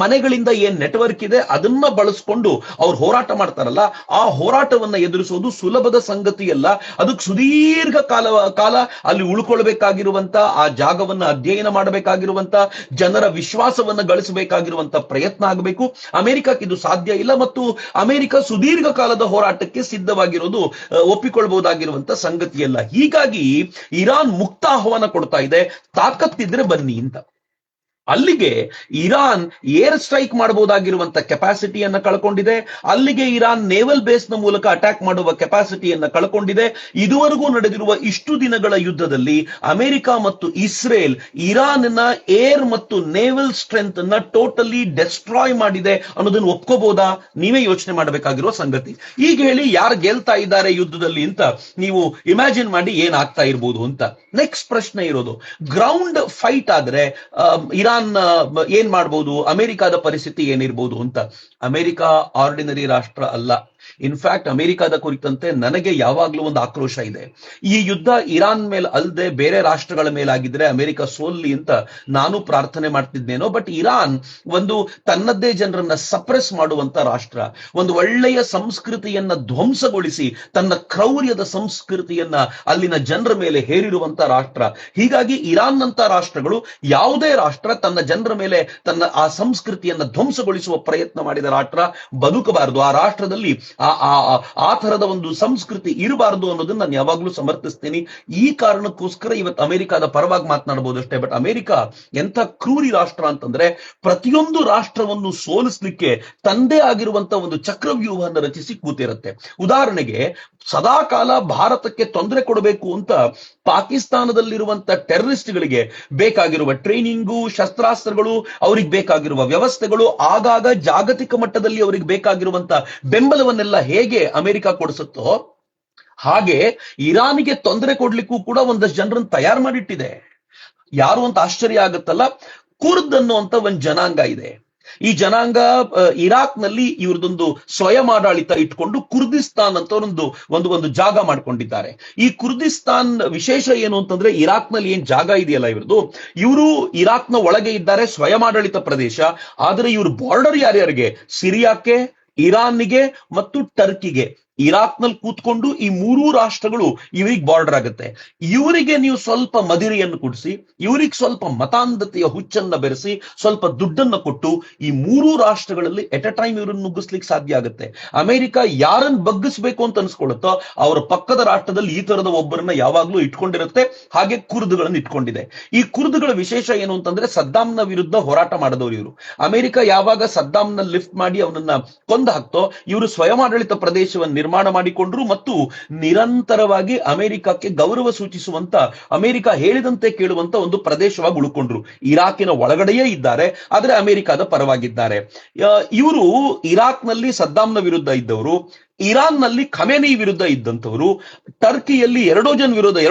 ಮನೆಗಳಿಂದ ಏನ್ ನೆಟ್ವರ್ಕ್ ಇದೆ ಅದನ್ನ ಬಳಸ್ಕೊಂಡು ಅವ್ರು ಹೋರಾಟ ಮಾಡ್ತಾರಲ್ಲ, ಆ ಹೋರಾಟವನ್ನ ಎದುರಿಸೋದು ಸುಲಭದ ಸಂಗತಿಯಲ್ಲ. ಅದಕ್ಕೆ ಸುದೀರ್ಘ ಕಾಲ ಅಲ್ಲಿ ಉಳ್ಕೊಳ್ಬೇಕಾಗಿರುವಂತ, ಆ ಜಾಗವನ್ನ ಅಧ್ಯಯನ ಮಾಡಬೇಕಾಗಿರುವಂತ, ಜನರ ವಿಶ್ವಾಸವನ್ನ ಗಳಿಸಬೇಕಾಗಿರುವಂತ ಪ್ರಯತ್ನ ಆಗಬೇಕು. ಅಮೆರಿಕಕ್ಕೆ ಇದು ಸಾಧ್ಯ ಇಲ್ಲ, ಮತ್ತು ಅಮೆರಿಕ ಸುದೀರ್ಘ ಕಾಲದ ಹೋರಾಟಕ್ಕೆ ಸಿದ್ಧವಾಗಿರೋದು ಒಪ್ಪಿಕೊಳ್ಬಹುದಾಗಿರುವಂತ ಸಂಗತಿಯಲ್ಲ. ಹೀಗಾಗಿ ಇರಾನ್ ಮುಕ್ತ ಆಹ್ವಾನ ಕೊಡ್ತಾ ಇದೆ, ತಾಕತ್ತಿದ್ರೆ ಬನ್ನಿ ಅಂತ. ಅಲ್ಲಿಗೆ ಇರಾನ್ ಏರ್ ಸ್ಟ್ರೈಕ್ ಮಾಡಬಹುದಾಗಿರುವಂತ ಕೆಪಾಸಿಟಿಯನ್ನ ಕಳ್ಕೊಂಡಿದೆ. ಅಲ್ಲಿಗೆ ಇರಾನ್ ನೇವಲ್ ಬೇಸ್ ನ ಮೂಲಕ ಅಟ್ಯಾಕ್ ಮಾಡುವ ಕೆಪಾಸಿಟಿಯನ್ನ ಕಳ್ಕೊಂಡಿದೆ. ಇದುವರೆಗೂ ನಡೆದಿರುವ ಇಷ್ಟು ದಿನಗಳ ಯುದ್ಧದಲ್ಲಿ ಅಮೆರಿಕ ಮತ್ತು ಇಸ್ರೇಲ್ ಇರಾನ್ ನ ಏರ್ ಮತ್ತು ನೇವಲ್ ಸ್ಟ್ರೆಂತ್ ಅನ್ನ ಟೋಟಲಿ ಡೆಸ್ಟ್ರಾಯ್ ಮಾಡಿದೆ ಅನ್ನೋದನ್ನ ಒಪ್ಕೋಬಹುದಾ? ನೀವೇ ಯೋಚನೆ ಮಾಡಬೇಕಾಗಿರುವ ಸಂಗತಿ. ಈಗ ಹೇಳಿ, ಯಾರು ಗೆಲ್ತಾ ಇದ್ದಾರೆ ಯುದ್ಧದಲ್ಲಿ ಅಂತ ನೀವು ಇಮ್ಯಾಜಿನ್ ಮಾಡಿ ಏನಾಗ್ತಾ ಇರ್ಬೋದು ಅಂತ. ನೆಕ್ಸ್ಟ್ ಪ್ರಶ್ನೆ ಇರೋದು, ಗ್ರೌಂಡ್ ಫೈಟ್ ಆದ್ರೆ ಇರಾನ್ ಏನ್ ಮಾಡಬಹುದು, ಅಮೆರಿಕದ ಪರಿಸ್ಥಿತಿ ಏನಿರ್ಬೋದು ಅಂತ. ಅಮೆರಿಕ ಆರ್ಡಿನರಿ ರಾಷ್ಟ್ರ ಅಲ್ಲ. ಇನ್ಫ್ಯಾಕ್ಟ್ ಅಮೆರಿಕದ ಕುರಿತಂತೆ ನನಗೆ ಯಾವಾಗ್ಲೂ ಒಂದು ಆಕ್ರೋಶ ಇದೆ. ಈ ಯುದ್ಧ ಇರಾನ್ ಮೇಲೆ ಅಲ್ಲದೆ ಬೇರೆ ರಾಷ್ಟ್ರಗಳ ಮೇಲಾಗಿದ್ರೆ ಅಮೆರಿಕ ಸೋಲ್ಲಿ ಅಂತ ನಾನು ಪ್ರಾರ್ಥನೆ ಮಾಡ್ತಿದ್ದೇನೋ. ಬಟ್ ಇರಾನ್ ಒಂದು ತನ್ನದ್ದೇ ಜನರನ್ನ ಸಪ್ರೆಸ್ ಮಾಡುವಂತ ರಾಷ್ಟ್ರ, ಒಂದು ಒಳ್ಳೆಯ ಸಂಸ್ಕೃತಿಯನ್ನ ಧ್ವಂಸಗೊಳಿಸಿ ತನ್ನ ಕ್ರೌರ್ಯದ ಸಂಸ್ಕೃತಿಯನ್ನ ಅಲ್ಲಿನ ಜನರ ಮೇಲೆ ಹೇರಿರುವಂತ ರಾಷ್ಟ್ರ. ಹೀಗಾಗಿ ಇರಾನ್ ನಂತ ರಾಷ್ಟ್ರಗಳು, ಯಾವುದೇ ರಾಷ್ಟ್ರ ತನ್ನ ಜನರ ಮೇಲೆ ತನ್ನ ಆ ಸಂಸ್ಕೃತಿಯನ್ನ ಧ್ವಂಸಗೊಳಿಸುವ ಪ್ರಯತ್ನ ಮಾಡಿದ ರಾಷ್ಟ್ರ ಬದುಕಬಾರದು. ಆ ರಾಷ್ಟ್ರದಲ್ಲಿ ಆ ತರದ ಒಂದು ಸಂಸ್ಕೃತಿ ಇರಬಾರದು ಅನ್ನೋದನ್ನ ನಾನು ಯಾವಾಗ್ಲೂ ಸಮರ್ಥಿಸ್ತೀನಿ. ಈ ಕಾರಣಕ್ಕೋಸ್ಕರ ಇವತ್ತು ಅಮೆರಿಕದ ಪರವಾಗಿ ಮಾತನಾಡಬಹುದು ಅಷ್ಟೇ. ಬಟ್ ಅಮೆರಿಕ ಎಂಥ ಕ್ರೂರಿ ರಾಷ್ಟ್ರ ಅಂತಂದ್ರೆ, ಪ್ರತಿಯೊಂದು ರಾಷ್ಟ್ರವನ್ನು ಸೋಲಿಸ್ಲಿಕ್ಕೆ ತಂದೆ ಆಗಿರುವಂತ ಒಂದು ಚಕ್ರವ್ಯೂಹವನ್ನು ರಚಿಸಿ ಕೂತಿರುತ್ತೆ. ಉದಾಹರಣೆಗೆ, ಸದಾಕಾಲ ಭಾರತಕ್ಕೆ ತೊಂದರೆ ಕೊಡಬೇಕು ಅಂತ ಪಾಕಿಸ್ತಾನದಲ್ಲಿರುವಂತ ಟೆರರಿಸ್ಟ್ಗಳಿಗೆ ಬೇಕಾಗಿರುವ ಟ್ರೈನಿಂಗು, ಶಸ್ತ್ರಾಸ್ತ್ರಗಳು, ಅವ್ರಿಗೆ ಬೇಕಾಗಿರುವ ವ್ಯವಸ್ಥೆಗಳು, ಆಗಾಗ ಜಾಗತಿಕ ಮಟ್ಟದಲ್ಲಿ ಅವರಿಗೆ ಬೇಕಾಗಿರುವಂತ ಬೆಂಬಲವನ್ನೆಲ್ಲ ಹೇಗೆ ಅಮೆರಿಕ ಕೊಡಿಸುತ್ತೋ, ಹಾಗೆ ಇರಾನಿಗೆ ತೊಂದರೆ ಕೊಡ್ಲಿಕ್ಕೂ ಕೂಡ ಒಂದಷ್ಟು ಜನರನ್ನು ತಯಾರು ಮಾಡಿಟ್ಟಿದೆ. ಯಾರು ಅಂತ ಆಶ್ಚರ್ಯ ಆಗುತ್ತಲ್ಲ, ಕುರ್ದ್ ಅನ್ನುವಂತ ಒಂದು ಜನಾಂಗ ಇದೆ. ಈ ಜನಾಂಗ ಇರಾಕ್ ನಲ್ಲಿ ಇವ್ರದೊಂದು ಸ್ವಯಂ ಆಡಳಿತ ಇಟ್ಕೊಂಡು ಕುರ್ದಿಸ್ತಾನ್ ಅಂತ ಒಂದು ಜಾಗ ಮಾಡ್ಕೊಂಡಿದ್ದಾರೆ. ಈ ಕುರ್ದಿಸ್ತಾನ್ ವಿಶೇಷ ಏನು ಅಂತಂದ್ರೆ, ಇರಾಕ್ ನಲ್ಲಿ ಏನ್ ಜಾಗ ಇದೆಯಲ್ಲ ಇವರು ಇರಾಕ್ನ ಒಳಗೆ ಇದ್ದಾರೆ, ಸ್ವಯಂ ಆಡಳಿತ ಪ್ರದೇಶ. ಆದ್ರೆ ಇವ್ರ ಬಾರ್ಡರ್ ಯಾರ್ಯಾರಿಗೆ? ಸಿರಿಯಾಕ್ಕೆ, ಇರಾನ್ಗೆ ಮತ್ತು ಟರ್ಕಿಗೆ. ಇರಾಕ್ ನಲ್ಲಿ ಕೂತ್ಕೊಂಡು ಈ ಮೂರೂ ರಾಷ್ಟ್ರಗಳು ಇವರಿಗೆ ಬಾರ್ಡರ್ ಆಗುತ್ತೆ. ಇವರಿಗೆ ನೀವು ಸ್ವಲ್ಪ ಮದಿರೆಯನ್ನು ಕುಡಿಸಿ, ಇವರಿಗೆ ಸ್ವಲ್ಪ ಮತಾಂಧತೆಯ ಹುಚ್ಚನ್ನ ಬೆರೆಸಿ, ಸ್ವಲ್ಪ ದುಡ್ಡನ್ನು ಕೊಟ್ಟು ಈ ಮೂರೂ ರಾಷ್ಟ್ರಗಳಲ್ಲಿ ಎಟ್ ಅ ಟೈಮ್ ಇವರನ್ನು ನುಗ್ಗಿಸ್ಲಿಕ್ಕೆ ಸಾಧ್ಯ ಆಗುತ್ತೆ. ಅಮೆರಿಕ ಯಾರನ್ನು ಬಗ್ಗಿಸ್ಬೇಕು ಅಂತ ಅನ್ಸ್ಕೊಳ್ಳುತ್ತೋ ಅವರ ಪಕ್ಕದ ರಾಷ್ಟ್ರದಲ್ಲಿ ಈ ತರದ ಒಬ್ಬರನ್ನ ಯಾವಾಗ್ಲೂ ಇಟ್ಕೊಂಡಿರುತ್ತೆ. ಹಾಗೆ ಕುರ್ದ್ಗಳನ್ನು ಇಟ್ಕೊಂಡಿದೆ. ಈ ಕುರ್ದ್ಗಳ ವಿಶೇಷ ಏನು ಅಂತಂದ್ರೆ, ಸದ್ದಾಂನ ವಿರುದ್ಧ ಹೋರಾಟ ಮಾಡಿದವರು ಇವರು. ಅಮೆರಿಕ ಯಾವಾಗ ಸದ್ದಾಂನ ಲಿಫ್ಟ್ ಮಾಡಿ ಅವನನ್ನ ಕೊಂದು ಹಾಕ್ತೋ, ಇವರು ಸ್ವಯಂ ಆಡಳಿತ ಪ್ರದೇಶವನ್ನು ನಿರ್ಮಾಣ ಮಾಡಿಕೊಂಡ್ರು ಮತ್ತು ನಿರಂತರವಾಗಿ ಅಮೆರಿಕಕ್ಕೆ ಗೌರವ ಸೂಚಿಸುವಂತ, ಅಮೆರಿಕ ಹೇಳಿದಂತೆ ಕೇಳುವಂತ ಒಂದು ಪ್ರದೇಶವಾಗಿ ಉಳ್ಕೊಂಡ್ರು. ಇರಾಕಿನ ಒಳಗಡೆಯೇ ಇದ್ದಾರೆ, ಆದ್ರೆ ಅಮೆರಿಕದ ಪರವಾಗಿದ್ದಾರೆ. ಇವರು ಇರಾಕ್ ನಲ್ಲಿ ಸದ್ದಾಂನ ವಿರುದ್ಧ ಇದ್ದವರು, ಇರಾನ್ ನಲ್ಲಿ ಖಮೇನಿ ವಿರುದ್ಧ ಇದ್ದಂಥವರು, ಟರ್ಕಿಯಲ್ಲಿ ಎರಡೋಗನ್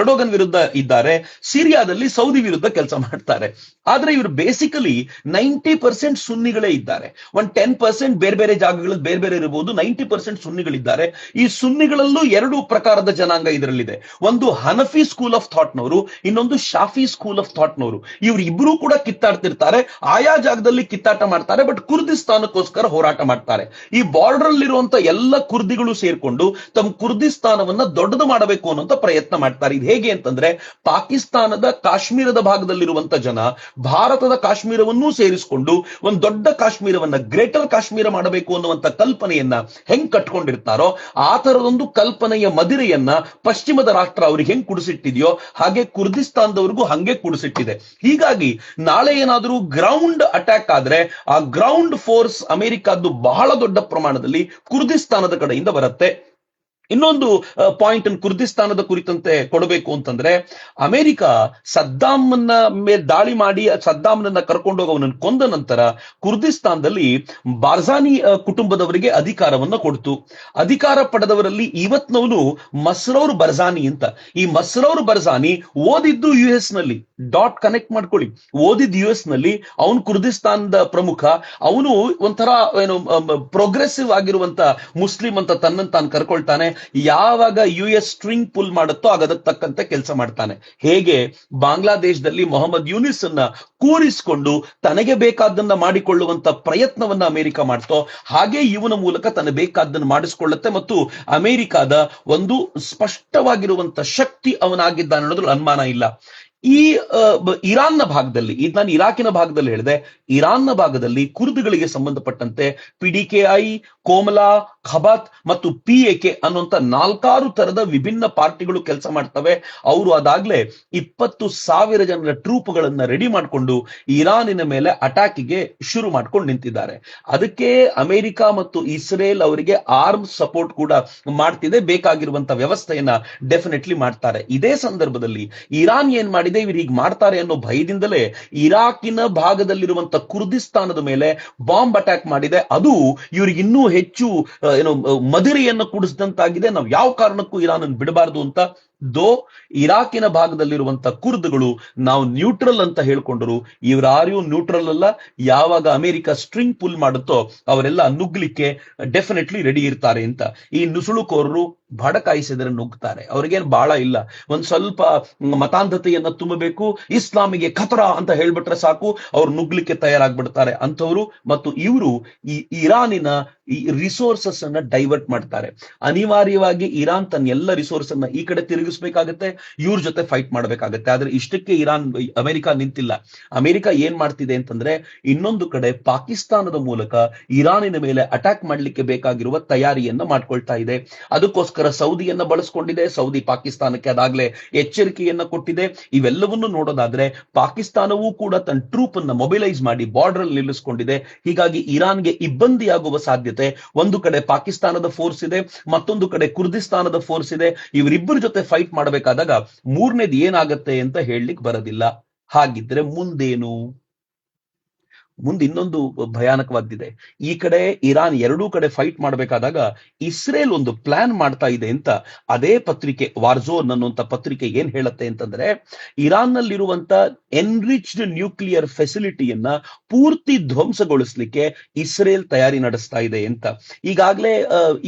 ವಿರುದ್ಧ ಇದ್ದಾರೆ, ಸಿರಿಯಾದಲ್ಲಿ ಸೌದಿ ವಿರುದ್ಧ ಕೆಲಸ ಮಾಡ್ತಾರೆ. ಆದ್ರೆ ಇವರು ಬೇಸಿಕಲಿ 90% ಸುನ್ನಿಗಳೇ ಇದ್ದಾರೆ. 10% ಬೇರೆ ಬೇರೆ ಜಾಗಗಳಲ್ಲಿ ಬೇರೆ ಬೇರೆ ಇರಬಹುದು. 90% ಸುನ್ನಿಗಳಿದ್ದಾರೆ. ಈ ಸುನ್ನಿಗಳಲ್ಲೂ ಎರಡು ಪ್ರಕಾರದ ಜನಾಂಗ ಇದರಲ್ಲಿದೆ. ಒಂದು ಹನಫಿ ಸ್ಕೂಲ್ ಆಫ್ ಥಾಟ್ನವರು, ಇನ್ನೊಂದು ಶಾಫಿ ಸ್ಕೂಲ್ ಆಫ್ ಥಾಟ್ನವರು. ಇವರು ಇಬ್ಬರು ಕೂಡ ಕಿತ್ತಾಡ್ತಿರ್ತಾರೆ, ಆಯಾ ಜಾಗದಲ್ಲಿ ಕಿತ್ತಾಟ ಮಾಡ್ತಾರೆ. ಬಟ್ ಕುರ್ದಿಸ್ತಾನಕ್ಕೋಸ್ಕರ ಹೋರಾಟ ಮಾಡ್ತಾರೆ. ಈ ಬಾರ್ಡರ್ ಅಲ್ಲಿರುವಂತ ಎಲ್ಲ ಕುರ್ದಿಗಳು ಸೇರ್ಕೊಂಡು ತಮ್ಮ ಕುರ್ದಿಸ್ತಾನವನ್ನ ದೊಡ್ಡದು ಮಾಡಬೇಕು ಅನ್ನುವಂತ ಪ್ರಯತ್ನ ಮಾಡ್ತಾರೆ. ಇದು ಹೇಗೆ ಅಂತಂದ್ರೆ, ಪಾಕಿಸ್ತಾನದ ಕಾಶ್ಮೀರದ ಭಾಗದಲ್ಲಿರುವಂತ ಜನ ಭಾರತದ ಕಾಶ್ಮೀರವನ್ನೂ ಸೇರಿಸಿಕೊಂಡು ಒಂದು ದೊಡ್ಡ ಕಾಶ್ಮೀರವನ್ನ, ಗ್ರೇಟರ್ ಕಾಶ್ಮೀರ ಮಾಡಬೇಕು ಅನ್ನುವಂತ ಕಲ್ಪನೆಯನ್ನ ಹೆಂಗ್ ಕಟ್ಕೊಂಡಿರ್ತಾರೋ, ಆ ತರದೊಂದು ಕಲ್ಪನೆಯ ಮದಿರೆಯನ್ನ ಪಶ್ಚಿಮದ ರಾಷ್ಟ್ರ ಅವ್ರಿಗೆ ಹೆಂಗ್ ಕುಡಿಸಿಟ್ಟಿದೆಯೋ ಹಾಗೆ ಕುರ್ದಿಸ್ತಾನದವರಿಗೂ ಹಂಗೆ ಕುಡಿಸಿಟ್ಟಿದೆ. ಹೀಗಾಗಿ ನಾಳೆ ಏನಾದರೂ ಗ್ರೌಂಡ್ ಅಟ್ಯಾಕ್ ಆದ್ರೆ ಆ ಗ್ರೌಂಡ್ ಫೋರ್ಸ್ ಅಮೆರಿಕದ್ದು ಬಹಳ ದೊಡ್ಡ ಪ್ರಮಾಣದಲ್ಲಿ ಕುರ್ದಿಸ್ತಾನದ ಕಡೆಯಿಂದ ಬರುತ್ತೆ. ಇನ್ನೊಂದು ಪಾಯಿಂಟ್ ಕುರ್ದಿಸ್ತಾನದ ಕುರಿತಂತೆ ಕೊಡಬೇಕು ಅಂತಂದ್ರೆ, ಅಮೆರಿಕ ಸದ್ದಾಮನ್ನ ಮೇಲೆ ದಾಳಿ ಮಾಡಿ ಸದ್ದಾಮನನ್ನ ಕರ್ಕೊಂಡೋಗಿ ಅವನನ್ನು ಕೊಂದ ನಂತರ ಕುರ್ದಿಸ್ತಾನದಲ್ಲಿ ಬಾರ್ಜಾನಿ ಕುಟುಂಬದವರಿಗೆ ಅಧಿಕಾರವನ್ನ ಕೊಡ್ತು. ಅಧಿಕಾರ ಪಡೆದವರಲ್ಲಿ ಇವತ್ನವನು ಮಸ್ರೌರ್ ಬರ್ಜಾನಿ ಅಂತ. ಈ ಮಸ್ರೌರ್ ಬರ್ಜಾನಿ ಓದಿದ್ದು US ನಲ್ಲಿ, ಡಾಟ್ ಕನೆಕ್ಟ್ ಮಾಡ್ಕೊಳ್ಳಿ, ಓದಿದ್ದು US ನಲ್ಲಿ. ಅವನು ಕುರ್ದಿಸ್ತಾನದ ಪ್ರಮುಖ. ಅವನು ಒಂಥರ ಏನು ಪ್ರೋಗ್ರೆಸಿವ್ ಆಗಿರುವಂತ ಮುಸ್ಲಿಂ ಅಂತ ತನ್ನನ್ನು ತಾನು ಕರ್ಕೊಳ್ತಾನೆ. ಯಾವಾಗ US ಸ್ಟ್ರಿಂಗ್ ಪುಲ್ ಮಾಡುತ್ತೋ ಆಗ ಅದಕ್ಕೆ ತಕ್ಕಂತೆ ಕೆಲಸ ಮಾಡ್ತಾನೆ. ಹೇಗೆ ಬಾಂಗ್ಲಾದೇಶದಲ್ಲಿ ಮೊಹಮ್ಮದ್ ಯೂನಿಸ್ ಅನ್ನ ಕೂರಿಸಿಕೊಂಡು ತನಗೆ ಬೇಕಾದ್ದನ್ನ ಮಾಡಿಕೊಳ್ಳುವಂತ ಪ್ರಯತ್ನವನ್ನ ಅಮೆರಿಕ ಮಾಡ್ತೋ, ಹಾಗೆ ಇವನ ಮೂಲಕ ತನಗೆ ಬೇಕಾದ್ದನ್ನು ಮಾಡಿಸಿಕೊಳ್ಳುತ್ತೆ. ಮತ್ತು ಅಮೆರಿಕದ ಒಂದು ಸ್ಪಷ್ಟವಾಗಿರುವಂತ ಶಕ್ತಿ ಅವನಾಗಿದ್ದಾನೆ ಅನ್ನೋದ್ರಲ್ಲಿ ಅನುಮಾನ ಇಲ್ಲ. ಈ ಇರಾನ್ನ ಭಾಗದಲ್ಲಿ, ಇದು ನಾನು ಇರಾಕಿನ ಭಾಗದಲ್ಲಿ ಹೇಳಿದೆ, ಇರಾನ್ನ ಭಾಗದಲ್ಲಿ ಕುರ್ದ್ಗಳಿಗೆ ಸಂಬಂಧಪಟ್ಟಂತೆ PDKI, ಕೋಮಲಾ, ಖಬಾತ್ ಮತ್ತು PAK ಅನ್ನುವಂತ 4 ತರದ ವಿಭಿನ್ನ ಪಾರ್ಟಿಗಳು ಕೆಲಸ ಮಾಡ್ತವೆ. ಅವರು ಅದಾಗ್ಲೇ 20,000 ಜನರ ಟ್ರೂಪ್ಗಳನ್ನ ರೆಡಿ ಮಾಡಿಕೊಂಡು ಇರಾನಿನ ಮೇಲೆ ಅಟ್ಯಾಕಿಗೆ ಶುರು ಮಾಡ್ಕೊಂಡು ನಿಂತಿದ್ದಾರೆ. ಅದಕ್ಕೆ ಅಮೆರಿಕ ಮತ್ತು ಇಸ್ರೇಲ್ ಅವರಿಗೆ ಆರ್ಮ್ಸ್ ಸಪೋರ್ಟ್ ಕೂಡ ಮಾಡ್ತಿದೆ, ಬೇಕಾಗಿರುವಂತ ವ್ಯವಸ್ಥೆಯನ್ನ ಡೆಫಿನೆಟ್ಲಿ ಮಾಡ್ತಾರೆ. ಇದೇ ಸಂದರ್ಭದಲ್ಲಿ ಇರಾನ್ ಏನ್ ಮಾಡಿದೆ, ಇವ್ರು ಹೀಗೆ ಮಾಡ್ತಾರೆ ಅನ್ನೋ ಭಯದಿಂದಲೇ ಇರಾಕಿನ ಭಾಗದಲ್ಲಿರುವಂತ ಕುರ್ದಿಸ್ತಾನದ ಮೇಲೆ ಬಾಂಬ್ ಅಟ್ಯಾಕ್ ಮಾಡಿದೆ. ಅದು ಇವ್ರಿಗೆ ಇನ್ನೂ ಹೆಚ್ಚು ಮದಿರೆಯನ್ನು ಕುಡಿಸಿದಂತಾಗಿದೆ. ನಾವು ಯಾವ ಕಾರಣಕ್ಕೂ ಇರಾನ್ ಅನ್ನು ಬಿಡಬಾರದು ಅಂತ. ದೋ ಇರಾಕಿನ ಭಾಗದಲ್ಲಿರುವಂತ ಕುರ್ದ್ಗಳು ನಾವು ನ್ಯೂಟ್ರಲ್ ಅಂತ ಹೇಳ್ಕೊಂಡ್ರು, ಇವರಾರು ನ್ಯೂಟ್ರಲ್ ಅಲ್ಲ. ಯಾವಾಗ ಅಮೆರಿಕ ಸ್ಟ್ರಿಂಗ್ ಪುಲ್ ಮಾಡುತ್ತೋ ಅವರೆಲ್ಲ ನುಗ್ಲಿಕ್ಕೆ ಡೆಫಿನೆಟ್ಲಿ ರೆಡಿ ಇರ್ತಾರೆ ಅಂತ. ಈ ನುಸುಳುಕೋರರು ಭಡಕಾಯಿಸಿದರೆ ನುಗ್ತಾರೆ, ಅವ್ರಿಗೇನು ಬಾಳ ಇಲ್ಲ. ಒಂದ್ ಸ್ವಲ್ಪ ಮತಾಂಧತೆಯನ್ನ ತುಂಬಬೇಕು, ಇಸ್ಲಾಮಿಗೆ ಖತರ ಅಂತ ಹೇಳ್ಬಿಟ್ರೆ ಸಾಕು, ಅವ್ರು ನುಗ್ಲಿಕ್ಕೆ ತಯಾರಾಗ್ಬಿಡ್ತಾರೆ ಅಂಥವ್ರು. ಮತ್ತು ಇವರು ಈ ಇರಾನಿನ ಈ ರಿಸೋರ್ಸಸ್ ಅನ್ನ ಡೈವರ್ಟ್ ಮಾಡ್ತಾರೆ. ಅನಿವಾರ್ಯವಾಗಿ ಇರಾನ್ ತನ್ನ ಎಲ್ಲ ರಿಸೋರ್ಸ್ ಅನ್ನ ಈ ಕಡೆ ತಿರುಗಿಸ್ಬೇಕಾಗತ್ತೆ, ಇವ್ರ ಜೊತೆ ಫೈಟ್ ಮಾಡ್ಬೇಕಾಗತ್ತೆ. ಆದ್ರೆ ಇಷ್ಟಕ್ಕೆ ಅಮೆರಿಕ ನಿಂತಿಲ್ಲ. ಅಮೆರಿಕ ಏನ್ ಮಾಡ್ತಿದೆ ಅಂತಂದ್ರೆ, ಇನ್ನೊಂದು ಕಡೆ ಪಾಕಿಸ್ತಾನದ ಮೂಲಕ ಇರಾನಿನ ಮೇಲೆ ಅಟ್ಯಾಕ್ ಮಾಡ್ಲಿಕ್ಕೆ ಬೇಕಾಗಿರುವ ತಯಾರಿಯನ್ನ ಮಾಡ್ಕೊಳ್ತಾ ಇದೆ. ಅದಕ್ಕೋಸ್ಕರ ಸೌದಿಯನ್ನ ಬಳಸ್ಕೊಂಡಿದೆ. ಸೌದಿ ಪಾಕಿಸ್ತಾನಕ್ಕೆ ಅದಾಗ್ಲೇ ಎಚ್ಚರಿಕೆಯನ್ನ ಕೊಟ್ಟಿದೆ. ಇವೆಲ್ಲವನ್ನು ನೋಡೋದಾದ್ರೆ ಪಾಕಿಸ್ತಾನವೂ ಕೂಡ ತನ್ನ ಟ್ರೂಪ್ ಅನ್ನ ಮೊಬಿಲೈಸ್ ಮಾಡಿ ಬಾರ್ಡರ್ ಅಲ್ಲಿ ನಿಲ್ಲಿಸಿಕೊಂಡಿದೆ. ಹೀಗಾಗಿ ಇರಾನ್ಗೆ ಇಬ್ಬಂದಿಯಾಗುವ ಸಾಧ್ಯತೆ, ಒಂದು ಕಡೆ ಪಾಕಿಸ್ತಾನದ ಫೋರ್ಸ್ ಇದೆ, ಮತ್ತೊಂದು ಕಡೆ ಕುರ್ದಿಸ್ತಾನದ ಫೋರ್ಸ್ ಇದೆ. ಇವರಿಬ್ಬರ ಜೊತೆ ಫೈಟ್ ಮಾಡಬೇಕಾದಾಗ ಮೂರನೇದು ಏನಾಗತ್ತೆ ಅಂತ ಹೇಳಲಿಕ್ಕೆ ಬರೋದಿಲ್ಲ. ಹಾಗಿದ್ರೆ ಮುಂದೇನು? ಮುಂದೆ ಇನ್ನೊಂದು ಭಯಾನಕವಾದಿದೆ. ಈ ಕಡೆ ಇರಾನ್ ಎರಡೂ ಕಡೆ ಫೈಟ್ ಮಾಡಬೇಕಾದಾಗ ಇಸ್ರೇಲ್ ಒಂದು ಪ್ಲಾನ್ ಮಾಡ್ತಾ ಇದೆ ಅಂತ ಅದೇ ಪತ್ರಿಕೆ ವಾರ್ಝೋನ್ ಅನ್ನುವಂತ ಪತ್ರಿಕೆ ಏನ್ ಹೇಳುತ್ತೆ ಅಂತಂದ್ರೆ, ಇರಾನ್ ನಲ್ಲಿರುವಂತ ಎನ್ರಿಚ್ಡ್ ನ್ಯೂಕ್ಲಿಯರ್ ಫೆಸಿಲಿಟಿಯನ್ನ ಪೂರ್ತಿ ಧ್ವಂಸಗೊಳಿಸ್ಲಿಕ್ಕೆ ಇಸ್ರೇಲ್ ತಯಾರಿ ನಡೆಸ್ತಾ ಇದೆ ಅಂತ. ಈಗಾಗಲೇ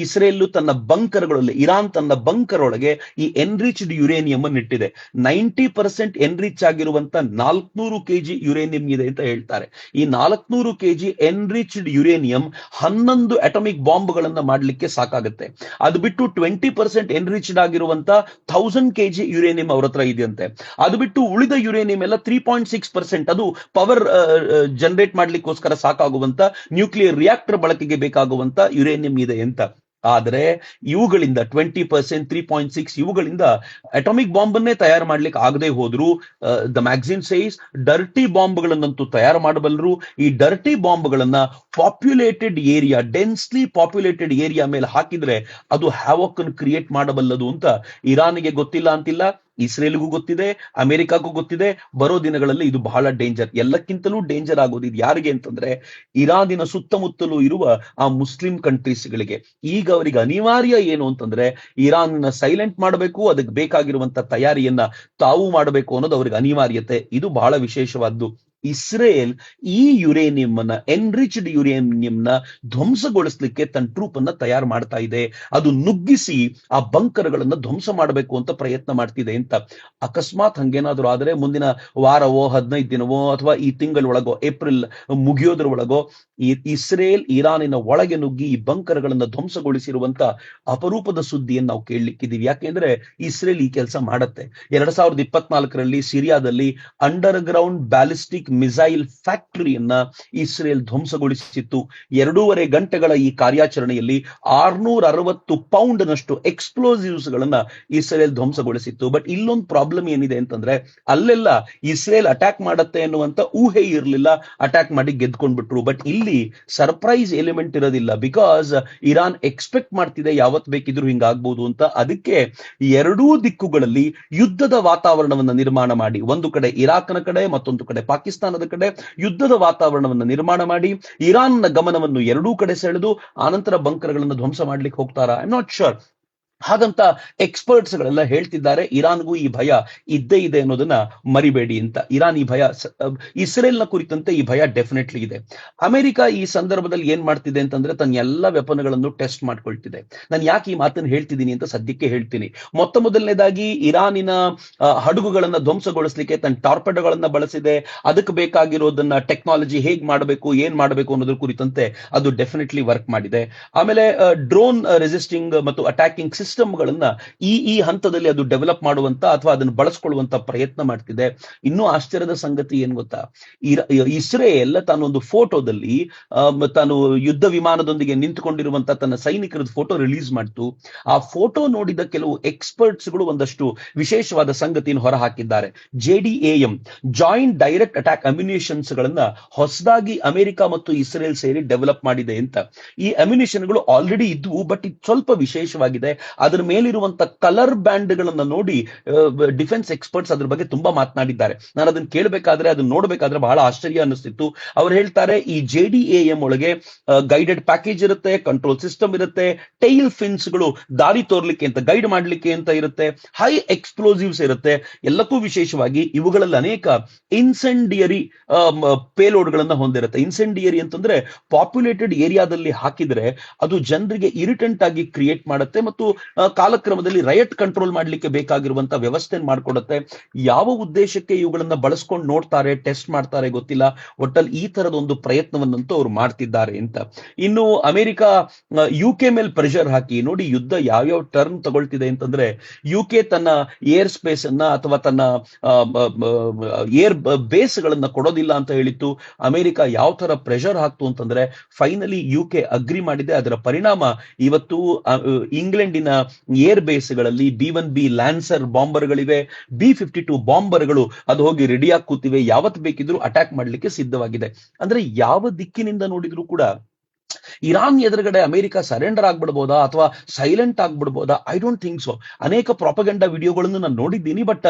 ಇಸ್ರೇಲ್ ತನ್ನ ಬಂಕರ್ಗಳಲ್ಲಿ, ಇರಾನ್ ತನ್ನ ಬಂಕರ್ ಒಳಗೆ ಈ ಎನ್ರಿಚ್ಡ್ ಯುರೇನಿಯಂ ಅನ್ನು ಇಟ್ಟಿದೆ. 90% ಎನ್ರಿಚ್ ಆಗಿರುವಂತ 400 kg ಯುರೇನಿಯಂ ಇದೆ ಅಂತ ಹೇಳ್ತಾರೆ. ಈ 400 kg ಎನ್ರಿಚ್ಡ್ ಯುರೇನಿಯಂ 11 ಅಟಾಮಿಕ್ ಬಾಂಬ್ಗಳನ್ನ ಮಾಡಲಿಕ್ಕೆ ಸಾಕಾಗುತ್ತೆ. ಅದು ಬಿಟ್ಟು 20% ಎನ್ರಿಚ್ಡ್ ಆಗಿರುವಂತ 1000 kg ಯುರೇನಿಯಂ ಅವ್ರ ಹತ್ರ ಇದೆಯಂತೆ. ಅದು ಬಿಟ್ಟು ಉಳಿದ ಯುರೇನಿಯಂ ಎಲ್ಲ 3.6%, ಅದು ಪವರ್ ಜನರೇಟ್ ಮಾಡ್ಲಿಕ್ಕೋಸ್ಕರ ಸಾಕಾಗುವಂತ ನ್ಯೂಕ್ಲಿಯರ್ ರಿಯಾಕ್ಟರ್ ಬಳಕೆಗೆ ಬೇಕಾಗುವಂತ ಯುರೇನಿಯಂ ಇದೆ ಅಂತ. ಆದ್ರೆ ಇವುಗಳಿಂದ 20%, 3.6 ಇವುಗಳಿಂದ ಅಟಾಮಿಕ್ ಬಾಂಬ್ ಅನ್ನೇ ತಯಾರು ಮಾಡ್ಲಿಕ್ಕೆ ಆಗದೆ ಹೋದ್ರು, ದ ಮ್ಯಾಗಝಿನ್ ಸೇಸ್ ಡರ್ಟಿ ಬಾಂಬ್ಗಳನ್ನಂತೂ ತಯಾರು ಮಾಡಬಲ್ಲರು. ಈ ಡರ್ಟಿ ಬಾಂಬ್ಗಳನ್ನ populated area, densely populated area ಮೇಲೆ ಹಾಕಿದ್ರೆ ಅದು ಹ್ಯಾವಕ್ ಅನ್ನು ಕ್ರಿಯೇಟ್ ಮಾಡಬಲ್ಲದು ಅಂತ ಇರಾನ್ಗೆ ಗೊತ್ತಿಲ್ಲ ಅಂತಿಲ್ಲ, ಇಸ್ರೇಲ್ಗೂ ಗೊತ್ತಿದೆ, ಅಮೆರಿಕಾಗೂ ಗೊತ್ತಿದೆ. ಬರೋ ದಿನಗಳಲ್ಲಿ ಇದು ಬಹಳ ಡೇಂಜರ್. ಎಲ್ಲಕ್ಕಿಂತಲೂ ಡೇಂಜರ್ ಆಗೋದು ಇದು ಯಾರಿಗೆ ಅಂತಂದ್ರೆ, ಇರಾನಿನ ಸುತ್ತಮುತ್ತಲೂ ಇರುವ ಆ ಮುಸ್ಲಿಂ ಕಂಟ್ರೀಸ್ಗಳಿಗೆ. ಈಗ ಅವರಿಗೆ ಅನಿವಾರ್ಯ ಏನು ಅಂತಂದ್ರೆ, ಇರಾನ್ ಸೈಲೆಂಟ್ ಮಾಡಬೇಕು, ಅದಕ್ಕೆ ಬೇಕಾಗಿರುವಂತ ತಯಾರಿಯನ್ನ ತಾವು ಮಾಡಬೇಕು ಅನ್ನೋದು ಅವ್ರಿಗೆ ಅನಿವಾರ್ಯತೆ. ಇದು ಬಹಳ ವಿಶೇಷವಾದ್ದು. ಇಸ್ರೇಲ್ ಈ ಯುರೇನಿಯಂ ಅನ್ನ, ಎನ್ರಿಚ್ಡ್ ಯುರೇನಿಯಂ ನ ಧ್ವಂಸಗೊಳಿಸ್ಲಿಕ್ಕೆ ತನ್ನ ಟ್ರೂಪ್ ಅನ್ನ ತಯಾರು ಮಾಡ್ತಾ ಇದೆ. ಅದು ನುಗ್ಗಿಸಿ ಆ ಬಂಕರ್ಗಳನ್ನ ಧ್ವಂಸ ಮಾಡಬೇಕು ಅಂತ ಪ್ರಯತ್ನ ಮಾಡ್ತಿದೆ ಅಂತ. ಅಕಸ್ಮಾತ್ ಹಂಗೇನಾದ್ರೂ ಆದ್ರೆ ಮುಂದಿನ ವಾರವೋ 15 ದಿನವೋ ಅಥವಾ ಈ ತಿಂಗಳೊಳಗೋ, ಏಪ್ರಿಲ್ ಮುಗಿಯೋದ್ರ ಒಳಗೋ ಈ ಇಸ್ರೇಲ್ ಇರಾನಿನ ಒಳಗೆ ನುಗ್ಗಿ ಈ ಬಂಕರ್ಗಳನ್ನ ಧ್ವಂಸಗೊಳಿಸಿರುವಂತ ಅಪರೂಪದ ಸುದ್ದಿಯನ್ನು ನಾವು ಕೇಳಲಿಕ್ಕಿದ್ದೀವಿ. ಯಾಕೆಂದ್ರೆ ಇಸ್ರೇಲ್ ಈ ಕೆಲಸ ಮಾಡತ್ತೆ. 2024ರಲ್ಲಿ ಸಿರಿಯಾದಲ್ಲಿ ಅಂಡರ್ ಗ್ರೌಂಡ್ ಬ್ಯಾಲಿಸ್ಟಿಕ್ ಮಿಸೈಲ್ ಫ್ಯಾಕ್ಟರಿಯನ್ನ ಇಸ್ರೇಲ್ ಧ್ವಂಸಗೊಳಿಸಿತ್ತು. 2.5 ಗಂಟೆಗಳ ಈ ಕಾರ್ಯಾಚರಣೆಯಲ್ಲಿ 660 ಪೌಂಡ್ ನಷ್ಟು ಎಕ್ಸ್ಪ್ಲೋಸಿವ್ಸ್ ಗಳನ್ನ ಇಸ್ರೇಲ್ ಧ್ವಂಸಗೊಳಿಸಿತ್ತು. ಬಟ್ ಇಲ್ಲೊಂದು ಪ್ರಾಬ್ಲಮ್ ಏನಿದೆ ಅಂತಂದ್ರೆ, ಅಲ್ಲೆಲ್ಲ ಇಸ್ರೇಲ್ ಅಟ್ಯಾಕ್ ಮಾಡತ್ತೆ ಅನ್ನುವಂತ ಊಹೆ ಇರಲಿಲ್ಲ, ಅಟ್ಯಾಕ್ ಮಾಡಿ ಗೆದ್ಕೊಂಡ್ಬಿಟ್ರು. ಬಟ್ ಇಲ್ಲಿ ಸರ್ಪ್ರೈಸ್ ಎಲಿಮೆಂಟ್ ಇರೋದಿಲ್ಲ. ಬಿಕಾಸ್ ಇರಾನ್ ಎಕ್ಸ್ಪೆಕ್ಟ್ ಮಾಡ್ತಿದೆ ಯಾವತ್ ಬೇಕಿದ್ರು ಹಿಂಗಾಗ್ಬೋದು ಅಂತ. ಅದಕ್ಕೆ ಎರಡೂ ದಿಕ್ಕುಗಳಲ್ಲಿ ಯುದ್ಧದ ವಾತಾವರಣವನ್ನ ನಿರ್ಮಾಣ ಮಾಡಿ, ಒಂದು ಕಡೆ ಇರಾಕ್ನ ಕಡೆ, ಮತ್ತೊಂದು ಕಡೆ ಪಾಕಿಸ್ತಾನದ ಕಡೆ ಯುದ್ಧದ ವಾತಾವರಣವನ್ನು ನಿರ್ಮಾಣ ಮಾಡಿ ಇರಾನ್ನ ಗಮನವನ್ನು ಎರಡೂ ಕಡೆ ಸೆಳೆದು ಆನಂತರ ಬಂಕರ್ಗಳನ್ನು ಧ್ವಂಸ ಮಾಡ್ಲಿಕ್ಕೆ ಹೋಗ್ತಾರಾ? I am not sure. ಹಾಗಂತ ಎಕ್ಸ್ಪರ್ಟ್ಸ್ ಗಳೆಲ್ಲ ಹೇಳ್ತಿದ್ದಾರೆ ಇರಾನ್ಗೂ ಈ ಭಯ ಇದ್ದೇ ಇದೆ ಅನ್ನೋದನ್ನ ಮರಿಬೇಡಿ ಅಂತ. ಇರಾನ್ ಈ ಭಯ, ಇಸ್ರೇಲ್ನ ಕುರಿತಂತೆ ಈ ಭಯ ಡೆಫಿನೆಟ್ಲಿ ಇದೆ. ಅಮೆರಿಕ ಈ ಸಂದರ್ಭದಲ್ಲಿ ಏನ್ ಮಾಡ್ತಿದೆ ಅಂತಂದ್ರೆ, ತನ್ನ ಎಲ್ಲ ವೆಪನ್ಗಳನ್ನು ಟೆಸ್ಟ್ ಮಾಡ್ಕೊಳ್ತಿದೆ. ನಾನು ಯಾಕೆ ಈ ಮಾತನ್ನು ಹೇಳ್ತಿದ್ದೀನಿ ಅಂತ ಸದ್ಯಕ್ಕೆ ಹೇಳ್ತೀನಿ. ಮೊದಲನೇದಾಗಿ ಇರಾನಿನ ಹಡಗುಗಳನ್ನ ಧ್ವಂಸಗೊಳಿಸಲಿಕ್ಕೆ ತನ್ನ ಟಾರ್ಪೆಡೋಗಳನ್ನ ಬಳಸಿದೆ. ಅದಕ್ಕೆ ಬೇಕಾಗಿರೋದನ್ನ ಟೆಕ್ನಾಲಜಿ ಹೇಗ್ ಮಾಡಬೇಕು, ಏನ್ ಮಾಡಬೇಕು ಅನ್ನೋದ್ರ ಕುರಿತಂತೆ ಅದು ಡೆಫಿನೆಟ್ಲಿ ವರ್ಕ್ ಮಾಡಿದೆ. ಆಮೇಲೆ ಡ್ರೋನ್ ರೆಸಿಸ್ಟಿಂಗ್ ಮತ್ತು ಅಟ್ಯಾಕಿಂಗ್ ಸಿಸ್ಟಮ್ಗಳನ್ನ ಈ ಹಂತದಲ್ಲಿ ಅದು ಡೆವಲಪ್ ಮಾಡುವಂತ ಅಥವಾ ಅದನ್ನು ಬಳಸ್ಕೊಳ್ಳುವಂತ ಪ್ರಯತ್ನ ಮಾಡ್ತಿದೆ. ಇನ್ನೂ ಆಶ್ಚರ್ಯದ ಸಂಗತಿ ಏನ್ ಗೊತ್ತಾ, ಇಸ್ರೇಲ್ ತಾನೊಂದು ಫೋಟೋದಲ್ಲಿ ತಾನು ಯುದ್ಧ ವಿಮಾನದೊಂದಿಗೆ ನಿಂತುಕೊಂಡಿರುವಂತ ತನ್ನ ಸೈನಿಕರ ಫೋಟೋ ರಿಲೀಸ್ ಮಾಡ್ತು. ಆ ಫೋಟೋ ನೋಡಿದ ಕೆಲವು ಎಕ್ಸ್ಪರ್ಟ್ಸ್ಗಳು ಒಂದಷ್ಟು ವಿಶೇಷವಾದ ಸಂಗತಿಯನ್ನು ಹೊರ ಹಾಕಿದ್ದಾರೆ. JDAM joint direct attack ammunitions ಗಳನ್ನ ಹೊಸದಾಗಿ ಅಮೆರಿಕ ಮತ್ತು ಇಸ್ರೇಲ್ ಸೇರಿ ಡೆವಲಪ್ ಮಾಡಿದೆ ಅಂತ. ಈ ಅಮ್ಯುನಿಷನ್ಗಳು ಆಲ್ರೆಡಿ ಇದ್ವು, ಬಟ್ ಇದು ಸ್ವಲ್ಪ ವಿಶೇಷವಾಗಿದೆ. ಅದರ ಮೇಲಿರುವಂತ ಕಲರ್ ಬ್ಯಾಂಡ್ ಗಳನ್ನ ನೋಡಿ ಡಿಫೆನ್ಸ್ ಎಕ್ಸ್ಪರ್ಟ್ಸ್ ಅದ್ರ ಬಗ್ಗೆ ತುಂಬಾ ಮಾತನಾಡಿದ್ದಾರೆ. ನಾನು ಅದನ್ನ ಕೇಳಬೇಕಾದ್ರೆ, ಅದನ್ನ ನೋಡ್ಬೇಕಾದ್ರೆ ಬಹಳ ಆಶ್ಚರ್ಯ ಅನಿಸ್ತಿತ್ತು. ಅವ್ರು ಹೇಳ್ತಾರೆ, ಈ JDAM ಒಳಗೆ ಗೈಡೆಡ್ ಪ್ಯಾಕೇಜ್ ಇರುತ್ತೆ, ಕಂಟ್ರೋಲ್ ಸಿಸ್ಟಮ್ ಇರುತ್ತೆ, ಟೈಲ್ ಫಿನ್ಸ್ ಗಳು ದಾರಿ ತೋರ್ಲಿಕ್ಕೆ ಅಂತ, ಗೈಡ್ ಮಾಡ್ಲಿಕ್ಕೆ ಅಂತ ಇರುತ್ತೆ, ಹೈ ಎಕ್ಸ್ಪ್ಲೋಸಿವ್ಸ್ ಇರುತ್ತೆ. ಎಲ್ಲಕ್ಕೂ ವಿಶೇಷವಾಗಿ ಇವುಗಳಲ್ಲಿ ಅನೇಕ ಇನ್ಸೆಂಡಿಯರಿ ಪೇಲೋಡ್ ಗಳನ್ನ ಹೊಂದಿರುತ್ತೆ. ಇನ್ಸೆಂಡಿಯರಿ ಅಂತಂದ್ರೆ ಪಾಪ್ಯುಲೇಟೆಡ್ ಏರಿಯಾದಲ್ಲಿ ಹಾಕಿದ್ರೆ ಅದು ಜನರಿಗೆ ಇರಿಟೆಂಟ್ ಆಗಿ ಕ್ರಿಯೇಟ್ ಮಾಡುತ್ತೆ ಮತ್ತು ಕಾಲಕ್ರಮದಲ್ಲಿ ರಯಟ್ ಕಂಟ್ರೋಲ್ ಮಾಡ್ಲಿಕ್ಕೆ ಬೇಕಾಗಿರುವಂತ ವ್ಯವಸ್ಥೆ ಮಾಡ್ಕೊಡುತ್ತೆ. ಯಾವ ಉದ್ದೇಶಕ್ಕೆ ಇವುಗಳನ್ನ ಬಳಸ್ಕೊಂಡು ನೋಡ್ತಾರೆ, ಟೆಸ್ಟ್ ಮಾಡ್ತಾರೆ ಗೊತ್ತಿಲ್ಲ. ಒಟ್ಟಲ್ಲಿ ಈ ತರದ ಒಂದು ಪ್ರಯತ್ನವನ್ನಂತೂ ಅವ್ರು ಮಾಡ್ತಿದ್ದಾರೆ ಅಂತ. ಇನ್ನು ಅಮೆರಿಕ UK ಮೇಲೆ ಪ್ರೆಷರ್ ಹಾಕಿ ನೋಡಿ, ಯುದ್ಧ ಯಾವ್ಯಾವ ಟರ್ನ್ ತಗೊಳ್ತಿದೆ ಅಂತಂದ್ರೆ, UK ತನ್ನ ಏರ್ ಸ್ಪೇಸ್ ಅನ್ನ ಅಥವಾ ತನ್ನ ಏರ್ ಬೇಸ್ ಗಳನ್ನ ಕೊಡೋದಿಲ್ಲ ಅಂತ ಹೇಳಿತ್ತು. ಅಮೆರಿಕ ಯಾವ ತರ ಪ್ರೆಷರ್ ಹಾಕ್ತು ಅಂತಂದ್ರೆ ಫೈನಲಿ UK ಅಗ್ರಿ ಮಾಡಿದೆ. ಅದರ ಪರಿಣಾಮ ಇವತ್ತು ಇಂಗ್ಲೆಂಡಿನ ಏರ್ ಬೇಸ್ಗಳಲ್ಲಿ B1B ಲ್ಯಾನ್ಸರ್ ಬಾಂಬರ್ಗಳಿವೆ, B-52 ಬಾಂಬರ್ಗಳು ಅದು ಹೋಗಿ ರೆಡಿಯಾಗಿ ಕೂತಿವೆ, ಯಾವತ್ತು ಬೇಕಿದ್ರು ಅಟ್ಯಾಕ್ ಮಾಡ್ಲಿಕ್ಕೆ ಸಿದ್ಧವಾಗಿದೆ. ಅಂದ್ರೆ ಯಾವ ದಿಕ್ಕಿನಿಂದ ನೋಡಿದ್ರು ಕೂಡ ಇರಾನ್ ಎದುರುಗಡೆ ಅಮೆರಿಕ ಸರೆಂಡರ್ ಆಗ್ಬಿಡ್ಬೋದಾ ಅಥವಾ ಸೈಲೆಂಟ್ ಆಗ್ಬಿಡ್ಬೋದಾ? I don't think so. ಅನೇಕ ಪ್ರಾಪಗಂಡಾ ವಿಡಿಯೋಗಳನ್ನು ನಾನು ನೋಡಿದ್ದೀನಿ, ಬಟ್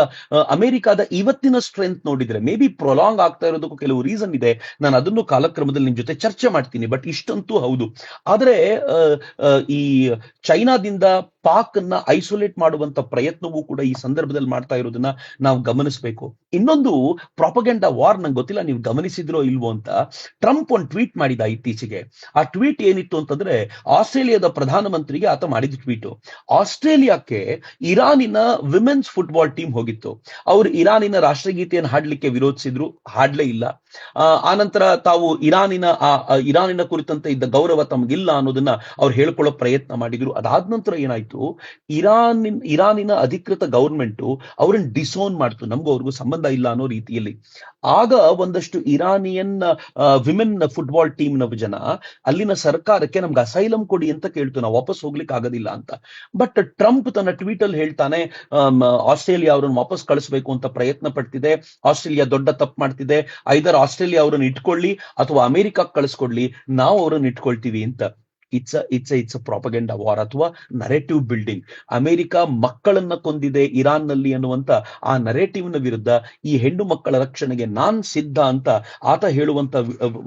ಅಮೆರಿಕಾದ ಇವತ್ತಿನ ಸ್ಟ್ರೆಂತ್ ನೋಡಿದ್ರೆ ಮೇ ಬಿ ಪ್ರೊಲಾಂಗ್ ಆಗ್ತಾ ಇರೋದಕ್ಕೂ ಕೆಲವು ರೀಸನ್ ಇದೆ. ನಾನು ಅದನ್ನು ಕಾಲಕ್ರಮದಲ್ಲಿ ನಿಮ್ ಜೊತೆ ಚರ್ಚೆ ಮಾಡ್ತೀನಿ, ಬಟ್ ಇಷ್ಟಂತೂ ಹೌದು. ಆದ್ರೆ ಈ ಚೈನಾದಿಂದ ಪಾಕ್ ಅನ್ನ ಐಸೋಲೇಟ್ ಮಾಡುವಂತ ಪ್ರಯತ್ನವೂ ಕೂಡ ಈ ಸಂದರ್ಭದಲ್ಲಿ ಮಾಡ್ತಾ ಇರೋದನ್ನ ನಾವು ಗಮನಿಸಬೇಕು. ಇನ್ನೊಂದು ಪ್ರಾಪಗಂಡಾ ವಾರ್, ನಂಗೆ ಗೊತ್ತಿಲ್ಲ ನೀವು ಗಮನಿಸಿದ್ರೋ ಇಲ್ವೋ ಅಂತ, ಟ್ರಂಪ್ ಒಂದು ಟ್ವೀಟ್ ಮಾಡಿದ ಇತ್ತೀಚೆಗೆ. ಆ ಟ್ವೀಟ್ ಏನಿತ್ತು ಅಂತಂದ್ರೆ, ಆಸ್ಟ್ರೇಲಿಯಾದ ಪ್ರಧಾನಮಂತ್ರಿಗೆ ಆತ ಮಾಡಿದ ಟ್ವೀಟ್, ಆಸ್ಟ್ರೇಲಿಯಾಕ್ಕೆ ಇರಾನಿನ ವಿಮೆನ್ಸ್ ಫುಟ್ಬಾಲ್ ಟೀಮ್ ಹೋಗಿತ್ತು. ಅವರು ಇರಾನಿನ ರಾಷ್ಟ್ರಗೀತೆಯನ್ನು ಹಾಡ್ಲಿಕ್ಕೆ ವಿರೋಧಿಸಿದ್ರು, ಹಾಡ್ಲೇ ಇಲ್ಲ. ಆನಂತರ ತಾವು ಇರಾನಿನ ಕುರಿತಂತೆ ಇದ್ದ ಗೌರವ ತಮಗಿಲ್ಲ ಅನ್ನೋದನ್ನ ಅವ್ರು ಹೇಳ್ಕೊಳ್ಳೋ ಪ್ರಯತ್ನ ಮಾಡಿದ್ರು. ಅದಾದ ನಂತರ ಏನಾಯ್ತು, ಇರಾನಿನ ಅಧಿಕೃತ ಗವರ್ಮೆಂಟ್ ಅವ್ರನ್ನ ಡಿಸೋನ್ ಮಾಡ್ತು, ನಮಗೂ ಅವ್ರಿಗೂ ಸಂಬಂಧ ಇಲ್ಲ ಅನ್ನೋ ರೀತಿಯಲ್ಲಿ. ಆಗ ಒಂದಷ್ಟು ಇರಾನಿಯನ್ ವಿಮೆನ್ ಫುಟ್ಬಾಲ್ ಟೀಮ್ ನ ಜನ ಅಲ್ಲಿನ ಸರ್ಕಾರಕ್ಕೆ ನಮ್ಗೆ ಅಸೈಲಂ ಕೊಡಿ ಅಂತ ಕೇಳ್ತು, ನಾವು ವಾಪಸ್ ಹೋಗ್ಲಿಕ್ಕೆ ಆಗೋದಿಲ್ಲ ಅಂತ. ಬಟ್ ಟ್ರಂಪ್ ತನ್ನ ಟ್ವೀಟ್ ಅಲ್ಲಿ ಹೇಳ್ತಾನೆ, ಆಸ್ಟ್ರೇಲಿಯಾ ಅವರನ್ನು ವಾಪಸ್ ಕಳಿಸ್ಬೇಕು ಅಂತ ಪ್ರಯತ್ನ ಪಡ್ತಿದೆ, ಆಸ್ಟ್ರೇಲಿಯಾ ದೊಡ್ಡ ತಪ್ಪು ಮಾಡ್ತಿದೆ, ಐದರ್ ಆಸ್ಟ್ರೇಲಿಯಾ ಅವರನ್ನು ಇಟ್ಕೊಳ್ಳಿ ಅಥವಾ ಅಮೆರಿಕಕ್ಕೆ ಕಳಿಸ್ಕೊಡ್ಲಿ, ನಾವು ಅವರನ್ನು ಇಟ್ಕೊಳ್ತೀವಿ ಅಂತ. ಇಟ್ಸ್ ಅ ಪ್ರಾಪಗಂಡಾ ವಾರ್ ಅಥವಾ ನರೇಟಿವ್ ಬಿಲ್ಡಿಂಗ್. ಅಮೆರಿಕ ಮಕ್ಕಳನ್ನ ಕೊಂದಿದೆ ಇರಾನ್ ನಲ್ಲಿ ಅನ್ನುವಂತ ಆ ನರೇಟಿವ್ ನ ವಿರುದ್ಧ ಈ ಹೆಣ್ಣು ಮಕ್ಕಳ ರಕ್ಷಣೆಗೆ ನಾನ್ ಸಿದ್ಧ ಅಂತ ಆತ ಹೇಳುವಂತ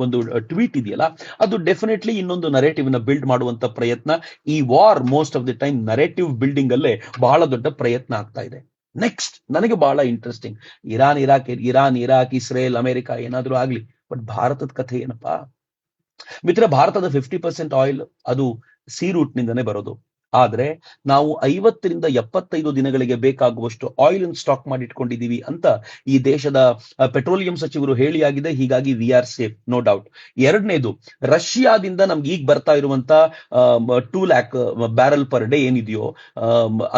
ಒಂದು ಟ್ವೀಟ್ ಇದೆಯಲ್ಲ, ಅದು ಡೆಫಿನೆಟ್ಲಿ ಇನ್ನೊಂದು ನರೇಟಿವ್ ನ ಬಿಲ್ಡ್ ಮಾಡುವಂತ ಪ್ರಯತ್ನ. ಈ war most of the time narrative building ಅಲ್ಲೇ ಬಹಳ ದೊಡ್ಡ ಪ್ರಯತ್ನ ಆಗ್ತಾ ಇದೆ. ನೆಕ್ಸ್ಟ್ ನನಗೆ ಬಹಳ interesting, Iran Iraq Israel America ಏನಾದ್ರೂ ಆಗ್ಲಿ, ಬಟ್ ಭಾರತದ ಕಥೆ ಏನಪ್ಪಾ ಮಿತ್ರ? ಭಾರತದ 50% ಆಯಿಲ್ ಅದು ಸಿ ರೂಟ್ ನಿಂದನೇ ಬರೋದು. ಆದ್ರೆ ನಾವು 50-75 ದಿನಗಳಿಗೆ ಬೇಕಾಗುವಷ್ಟು ಆಯಿಲ್ ಸ್ಟಾಕ್ ಮಾಡಿ ಇಟ್ಕೊಂಡಿದೀವಿ ಅಂತ ಈ ದೇಶದ ಪೆಟ್ರೋಲಿಯಂ ಸಚಿವರು ಹೇಳಿಯಾಗಿದೆ. ಹೀಗಾಗಿ we are safe, no doubt. ಎರಡನೇದು, ರಷ್ಯಾದಿಂದ ನಮ್ಗೆ ಈಗ ಬರ್ತಾ ಇರುವಂತ 2 lakh ಬ್ಯಾರಲ್ ಪರ್ ಡೇ ಏನಿದೆಯೋ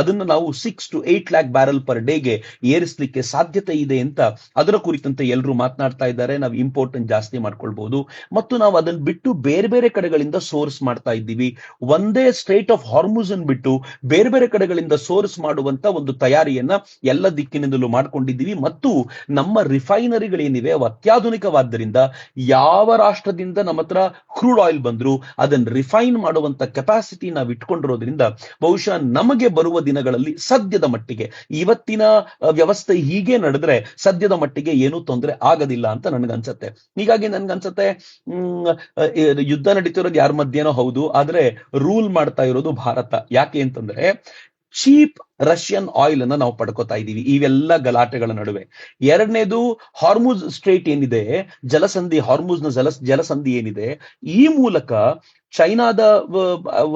ಅದನ್ನ ನಾವು 6 to 8 lakh ಬ್ಯಾರಲ್ ಪರ್ ಡೇಗೆ ಏರಿಸಲಿಕ್ಕೆ ಸಾಧ್ಯತೆ ಇದೆ ಅಂತ ಅದರ ಕುರಿತಂತೆ ಎಲ್ಲರೂ ಮಾತನಾಡ್ತಾ ಇದ್ದಾರೆ. ನಾವು ಇಂಪೋರ್ಟ್ ಜಾಸ್ತಿ ಮಾಡ್ಕೊಳ್ಬಹುದು ಮತ್ತು ನಾವು ಅದನ್ನ ಬಿಟ್ಟು ಬೇರೆ ಬೇರೆ ಕಡೆಗಳಿಂದ ಸೋರ್ಸ್ ಮಾಡ್ತಾ ಇದ್ದೀವಿ. ಒಂದೇ ಸ್ಟ್ರೇಟ್ ಆಫ್ ಹಾರ್ಮುಜ್ ಬಿಟ್ಟು ಬೇರೆ ಬೇರೆ ಕಡೆಗಳಿಂದ ಸೋರ್ಸ್ ಮಾಡುವಂತ ಒಂದು ತಯಾರಿಯನ್ನ ಎಲ್ಲ ದಿಕ್ಕಿನಿಂದಲೂ ಮಾಡ್ಕೊಂಡಿದ್ದೀವಿ. ಮತ್ತು ನಮ್ಮ ರಿಫೈನರಿಗಳೇನಿವೆ ಅವು ಅತ್ಯಾಧುನಿಕವಾದ್ದರಿಂದ ಯಾವ ರಾಷ್ಟ್ರದಿಂದ ನಮ್ಮ ಹತ್ರ ಕ್ರೂಡ್ ಆಯಿಲ್ ಬಂದ್ರು ಅದನ್ನ ರಿಫೈನ್ ಮಾಡುವಂತ ಕೆಪಾಸಿಟಿ ನಾವು ಇಟ್ಕೊಂಡಿರೋದ್ರಿಂದ ಬಹುಶಃ ನಮಗೆ ಬರುವ ದಿನಗಳಲ್ಲಿ ಸದ್ಯದ ಮಟ್ಟಿಗೆ ಇವತ್ತಿನ ವ್ಯವಸ್ಥೆ ಹೀಗೆ ನಡೆದ್ರೆ ಸದ್ಯದ ಮಟ್ಟಿಗೆ ಏನೂ ತೊಂದರೆ ಆಗೋದಿಲ್ಲ ಅಂತ ನನ್ಗನ್ಸತ್ತೆ. ಹೀಗಾಗಿ ನನ್ಗನ್ಸತ್ತೆ ಯುದ್ಧ ನಡೀತಿರೋದು ಯಾರ ಮಧ್ಯನೋ ಹೌದು, ಆದ್ರೆ ರೂಲ್ ಮಾಡ್ತಾ ಇರೋದು ಭಾರತ. ಯಾಕೆ ಅಂತಂದ್ರೆ ಚೀಪ್ ರಷ್ಯನ್ ಆಯಿಲ್ ಅನ್ನ ನಾವು ಪಡ್ಕೋತಾ ಇದ್ದೀವಿ ಇವೆಲ್ಲ ಗಲಾಟೆಗಳ ನಡುವೆ. ಎರಡನೇದು, ಹಾರ್ಮುಜ್ ಸ್ಟ್ರೇಟ್ ಏನಿದೆ, ಹಾರ್ಮುಜ್ನ ಜಲಸಂಧಿ ಏನಿದೆ, ಈ ಮೂಲಕ ಚೈನಾದ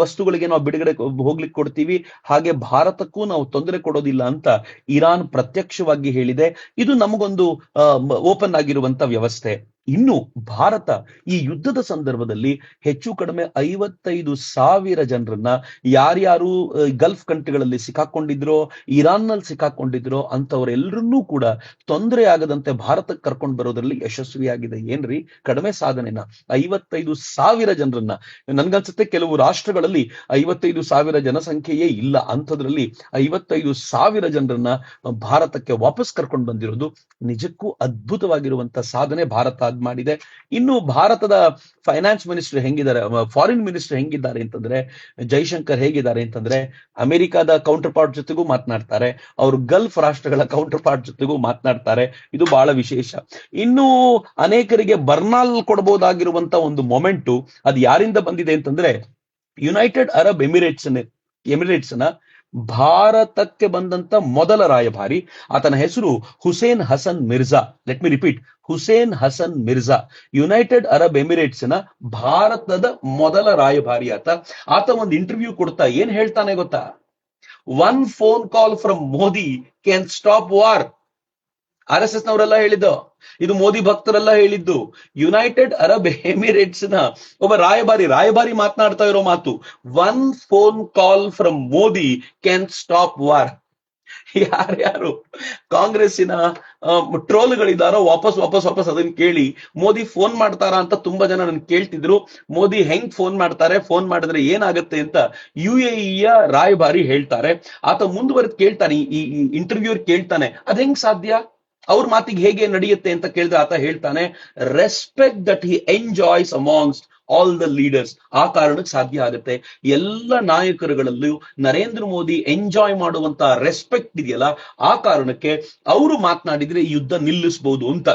ವಸ್ತುಗಳಿಗೆ ನಾವು ಬಿಡುಗಡೆ ಹೋಗ್ಲಿಕ್ಕೆ ಕೊಡ್ತೀವಿ, ಹಾಗೆ ಭಾರತಕ್ಕೂ ನಾವು ತೊಂದರೆ ಕೊಡೋದಿಲ್ಲ ಅಂತ ಇರಾನ್ ಪ್ರತ್ಯಕ್ಷವಾಗಿ ಹೇಳಿದೆ. ಇದು ನಮಗೊಂದು ಓಪನ್ ಆಗಿರುವಂತ ವ್ಯವಸ್ಥೆ. ಇನ್ನು ಭಾರತ ಈ ಯುದ್ಧದ ಸಂದರ್ಭದಲ್ಲಿ ಹೆಚ್ಚು ಕಡಿಮೆ 55,000 ಜನರನ್ನ ಯಾರ್ಯಾರು ಗಲ್ಫ್ ಕಂಟ್ರಿಗಳಲ್ಲಿ ಸಿಕ್ಕಾಕೊಂಡಿದ್ರೋ, ಇರಾನ್ ನಲ್ಲಿ ಸಿಕ್ಕಾಕೊಂಡಿದ್ರೋ ಅಂತವರೆಲ್ಲರನ್ನೂ ಕೂಡ ತೊಂದರೆ ಆಗದಂತೆ ಭಾರತಕ್ಕೆ ಕರ್ಕೊಂಡು ಬರೋದ್ರಲ್ಲಿ ಯಶಸ್ವಿಯಾಗಿದೆ. ಏನ್ರಿ ಕಡಿಮೆ ಸಾಧನೆನ? 55,000 ಜನರನ್ನ, ನನ್ಗನ್ಸುತ್ತೆ ಕೆಲವು ರಾಷ್ಟ್ರಗಳಲ್ಲಿ 55,000 ಜನಸಂಖ್ಯೆಯೇ ಇಲ್ಲ, ಅಂಥದ್ರಲ್ಲಿ 55,000 ಜನರನ್ನ ಭಾರತಕ್ಕೆ ವಾಪಸ್ ಕರ್ಕೊಂಡು ಬಂದಿರೋದು ನಿಜಕ್ಕೂ ಅದ್ಭುತವಾಗಿರುವಂತ ಸಾಧನೆ ಭಾರತ ಮಾಡಿದೆ. ಇನ್ನು ಭಾರತದ ಫೈನಾನ್ಸ್ ಮಿನಿಸ್ಟರ್ ಹೆಂಗಿದ್ದಾರೆ, ಫಾರಿನ್ ಮಿನಿಸ್ಟರ್ ಹೆಂಗಿದ್ದಾರೆ ಅಂತಂದ್ರೆ, ಜೈಶಂಕರ್ ಹೇಗಿದ್ದಾರೆ ಅಂತಂದ್ರೆ, ಅಮೆರಿಕದ ಕೌಂಟರ್ ಪಾರ್ಟ್ ಜೊತೆಗೂ ಮಾತನಾಡ್ತಾರೆ, ಅವರು ಗಲ್ಫ್ ರಾಷ್ಟ್ರಗಳ ಕೌಂಟರ್ ಪಾರ್ಟ್ ಜೊತೆಗೂ ಮಾತನಾಡ್ತಾರೆ. ಇದು ಬಹಳ ವಿಶೇಷ. ಇನ್ನು ಅನೇಕರಿಗೆ ಬರ್ನಾಲ್ ಕೊಡಬಹುದಾಗಿರುವಂತ ಒಂದು ಮೊಮೆಂಟು ಅದು ಯಾರಿಂದ ಬಂದಿದೆ ಅಂತಂದ್ರೆ, ಯುನೈಟೆಡ್ ಅರಬ್ ಎಮಿರೇಟ್ಸ್ ನ ಭಾರತಕ್ಕೆ ಬಂದಂತ ಮೊದಲ ರಾಯಭಾರಿ, ಆತನ ಹೆಸರು Hussain Hassan Mirza. Let me repeat, Hussain Hassan Mirza, united Arab Emirates ನ ಭಾರತದ ಮೊದಲ ರಾಯಭಾರಿ ಆತ ಒಂದು ಇಂಟರ್ವ್ಯೂ ಕೊಡ್ತಾ ಏನ್ ಹೇಳ್ತಾನೆ ಗೊತ್ತಾ? 1 phone call from Modi can stop war. RSS ನವರೆಲ್ಲ ಹೇಳಿದ್ದು, ಇದು ಮೋದಿ ಭಕ್ತರೆಲ್ಲ ಹೇಳಿದ್ದು. ಯುನೈಟೆಡ್ ಅರಬ್ ಎಮಿರೇಟ್ಸ್ ನ ಒಬ್ಬ ರಾಯಭಾರಿ ಮಾತನಾಡ್ತಾ ಇರೋ ಮಾತು, 1 phone call from Modi can stop war. ಯಾರ್ಯಾರು ಕಾಂಗ್ರೆಸ್ಸಿನ ಟ್ರೋಲ್ಗಳಿದಾರೋ ವಾಪಸ್ ಅದನ್ನ ಕೇಳಿ, ಮೋದಿ ಫೋನ್ ಮಾಡ್ತಾರಾ ಅಂತ ತುಂಬಾ ಜನ ನನ್ ಕೇಳ್ತಿದ್ರು. ಮೋದಿ ಹೆಂಗ್ ಫೋನ್ ಮಾಡ್ತಾರೆ, ಫೋನ್ ಮಾಡಿದ್ರೆ ಏನಾಗುತ್ತೆ ಅಂತ UAE ರಾಯಭಾರಿ ಹೇಳ್ತಾರೆ. ಆತ ಮುಂದುವರೆದು ಕೇಳ್ತಾನೆ, ಈ ಇಂಟರ್ವ್ಯೂರ್ ಕೇಳ್ತಾನೆ, ಅದ್ ಹೆಂಗ್ ಸಾಧ್ಯ, ಅವ್ರ ಮಾತಿಗೆ ಹೇಗೆ ನಡೆಯುತ್ತೆ ಅಂತ ಕೇಳಿದ್ರೆ ಆತ ಹೇಳ್ತಾನೆ, respect that he enjoys amongst all the leaders. ಆ ಕಾರಣಕ್ಕೆ ಸಾಧ್ಯ ಆಗುತ್ತೆ. ಎಲ್ಲ ನಾಯಕರುಗಳಲ್ಲೂ ನರೇಂದ್ರ ಮೋದಿ ಎಂಜಾಯ್ ಮಾಡುವಂತ ರೆಸ್ಪೆಕ್ಟ್ ಇದೆಯಲ್ಲ, ಆ ಕಾರಣಕ್ಕೆ ಅವರು ಮಾತನಾಡಿದ್ರೆ ಯುದ್ಧ ನಿಲ್ಲಿಸಬಹುದು ಅಂತ.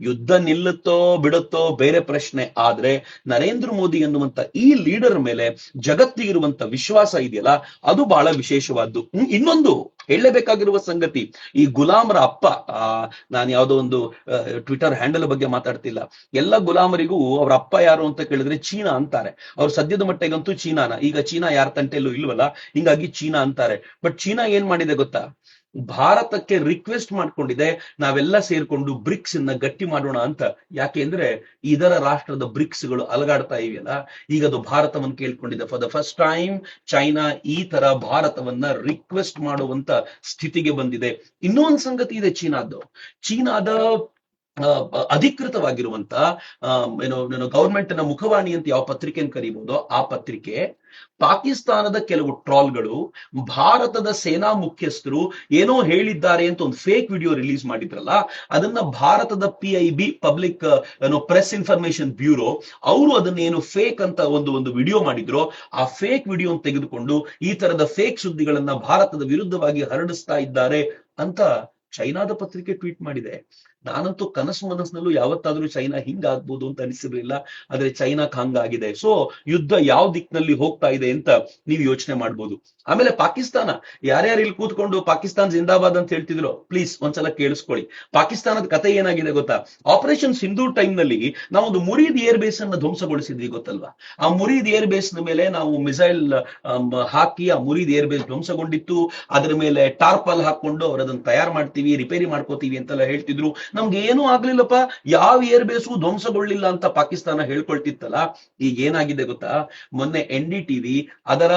ಯುದ್ಧ ನಿಲ್ಲುತ್ತೋ ಬಿಡುತ್ತೋ ಬೇರೆ ಪ್ರಶ್ನೆ, ಆದ್ರೆ ನರೇಂದ್ರ ಮೋದಿ ಎನ್ನುವಂತ ಈ ಲೀಡರ್ ಮೇಲೆ ಜಗತ್ತಿಗಿರುವಂತ ವಿಶ್ವಾಸ ಇದೆಯಲ್ಲ, ಅದು ಬಹಳ ವಿಶೇಷವಾದ್ದು. ಇನ್ನೊಂದು ಹೇಳಲೇಬೇಕಾಗಿರುವ ಸಂಗತಿ, ಈ ಗುಲಾಮರ ಅಪ್ಪ, ನಾನು ಯಾವುದೋ ಒಂದು ಟ್ವಿಟರ್ ಹ್ಯಾಂಡಲ್ ಬಗ್ಗೆ ಮಾತಾಡ್ತಿಲ್ಲ, ಎಲ್ಲ ಗುಲಾಮರಿಗೂ ಅವ್ರ ಅಪ್ಪ ಯಾರು ಅಂತ ಕೇಳಿದ್ರೆ ಚೀನಾ ಅಂತಾರೆ. ಅವ್ರು ಸದ್ಯದ ಮಟ್ಟಿಗಂತೂ ಚೀನಾನ, ಈಗ ಚೀನಾ ಯಾರ ತಂಟೆಲ್ಲೂ ಇಲ್ವಲ್ಲ, ಹಿಂಗಾಗಿ ಚೀನಾ ಅಂತಾರೆ. ಬಟ್ ಚೀನಾ ಏನ್ ಮಾಡಿದೆ ಗೊತ್ತಾ? ಭಾರತಕ್ಕೆ ರಿಕ್ವೆಸ್ಟ್ ಮಾಡ್ಕೊಂಡಿದೆ, ನಾವೆಲ್ಲ ಸೇರ್ಕೊಂಡು ಬ್ರಿಕ್ಸ್ ಅನ್ನ ಗಟ್ಟಿ ಮಾಡೋಣ ಅಂತ. ಯಾಕೆಂದ್ರೆ ಇದರ ರಾಷ್ಟ್ರದ ಬ್ರಿಕ್ಸ್ ಗಳು ಅಲಗಾಡ್ತಾ ಇವೆಯಲ್ಲ, ಈಗ ಅದು ಭಾರತವನ್ನು ಕೇಳ್ಕೊಂಡಿದೆ. For the first time China ಈ ತರ ಭಾರತವನ್ನ ರಿಕ್ವೆಸ್ಟ್ ಮಾಡುವಂತ ಸ್ಥಿತಿಗೆ ಬಂದಿದೆ. ಇನ್ನೊಂದು ಸಂಗತಿ ಇದೆ, ಚೀನಾದ ಅಧಿಕೃತವಾಗಿರುವಂತ ಗವರ್ಮೆಂಟ್ ನ ಮುಖವಾಣಿ ಅಂತ ಯಾವ ಪತ್ರಿಕೆಯನ್ನು ಕರೀಬಹುದೋ ಆ ಪತ್ರಿಕೆ ಪಾಕಿಸ್ತಾನದ ಕೆಲವು ಟ್ರಾಲ್ಗಳು ಭಾರತದ ಸೇನಾ ಮುಖ್ಯಸ್ಥರು ಏನೋ ಹೇಳಿದ್ದಾರೆ ಅಂತ ಒಂದು ಫೇಕ್ ವಿಡಿಯೋ ರಿಲೀಸ್ ಮಾಡಿದ್ರಲ್ಲ, ಅದನ್ನ ಭಾರತದ PIB public press information bureau ಅವರು ಅದನ್ನೇನು ಫೇಕ್ ಅಂತ ಒಂದು ವಿಡಿಯೋ ಮಾಡಿದ್ರು. ಆ ಫೇಕ್ ವಿಡಿಯೋ ತೆಗೆದುಕೊಂಡು ಈ ತರದ ಫೇಕ್ ಸುದ್ದಿಗಳನ್ನ ಭಾರತದ ವಿರುದ್ಧವಾಗಿ ಹರಡಿಸ್ತಾ ಇದ್ದಾರೆ ಅಂತ ಚೈನಾದ ಪತ್ರಿಕೆ ಟ್ವೀಟ್ ಮಾಡಿದೆ. ನಾನಂತೂ ಮನಸ್ಸಿನಲ್ಲೂ ಯಾವತ್ತಾದ್ರೂ ಚೈನಾ ಹಿಂಗಾಗ್ಬೋದು ಅಂತ ಅನಿಸಿರ್ಲಿಲ್ಲ, ಆದ್ರೆ ಚೈನಾಕ್ ಹಂಗಾಗಿದೆ. ಸೊ ಯುದ್ಧ ಯಾವ ದಿಕ್ಕಿನಲ್ಲಿ ಹೋಗ್ತಾ ಇದೆ ಅಂತ ನೀವು ಯೋಚನೆ ಮಾಡ್ಬೋದು. ಆಮೇಲೆ ಪಾಕಿಸ್ತಾನ, ಯಾರ್ಯಾರು ಇಲ್ಲಿ ಕೂತ್ಕೊಂಡು ಪಾಕಿಸ್ತಾನ್ ಜಿಂದಾಬಾದ್ ಅಂತ ಹೇಳ್ತಿದ್ರು, ಪ್ಲೀಸ್ ಒಂದ್ಸಲ ಕೇಳಿಸ್ಕೊಳ್ಳಿ. ಪಾಕಿಸ್ತಾನದ ಕತೆ ಏನಾಗಿದೆ ಗೊತ್ತಾ? ಆಪರೇಷನ್ ಸಿಂಧೂರ್ ಟೈಮ್ ನಲ್ಲಿ ನಾವೊಂದು ಮುರೀದ್ ಏರ್ ಬೇಸ್ ಅನ್ನ ಧ್ವಂಸಗೊಳಿಸಿದ್ವಿ, ಗೊತ್ತಲ್ವಾ? ಆ ಮುರೀದ್ ಏರ್ ಬೇಸ್ ಮೇಲೆ ನಾವು ಮಿಸೈಲ್ ಹಾಕಿ ಆ ಮುರೀದ್ ಏರ್ ಬೇಸ್ ಧ್ವಂಸಗೊಂಡಿತ್ತು. ಅದರ ಮೇಲೆ ಟಾರ್ಪಲ್ ಹಾಕೊಂಡು ಅವ್ರು ಅದನ್ನ ತಯಾರು ಮಾಡ್ತೀವಿ, ರಿಪೇರಿ ಮಾಡ್ಕೋತೀವಿ ಅಂತೆಲ್ಲ ಹೇಳ್ತಿದ್ರು. ನಮ್ಗೆ ಏನೂ ಆಗ್ಲಿಲ್ಲಪ್ಪ, ಯಾವ ಏರ್ ಬೇಸು ಧ್ವಂಸಗೊಳ್ಳಿಲ್ಲ ಅಂತ ಪಾಕಿಸ್ತಾನ ಹೇಳ್ಕೊಳ್ತಿತ್ತಲ್ಲ. ಈಗ ಏನಾಗಿದೆ ಗೊತ್ತಾ? ಮೊನ್ನೆ NDTV ಅದರ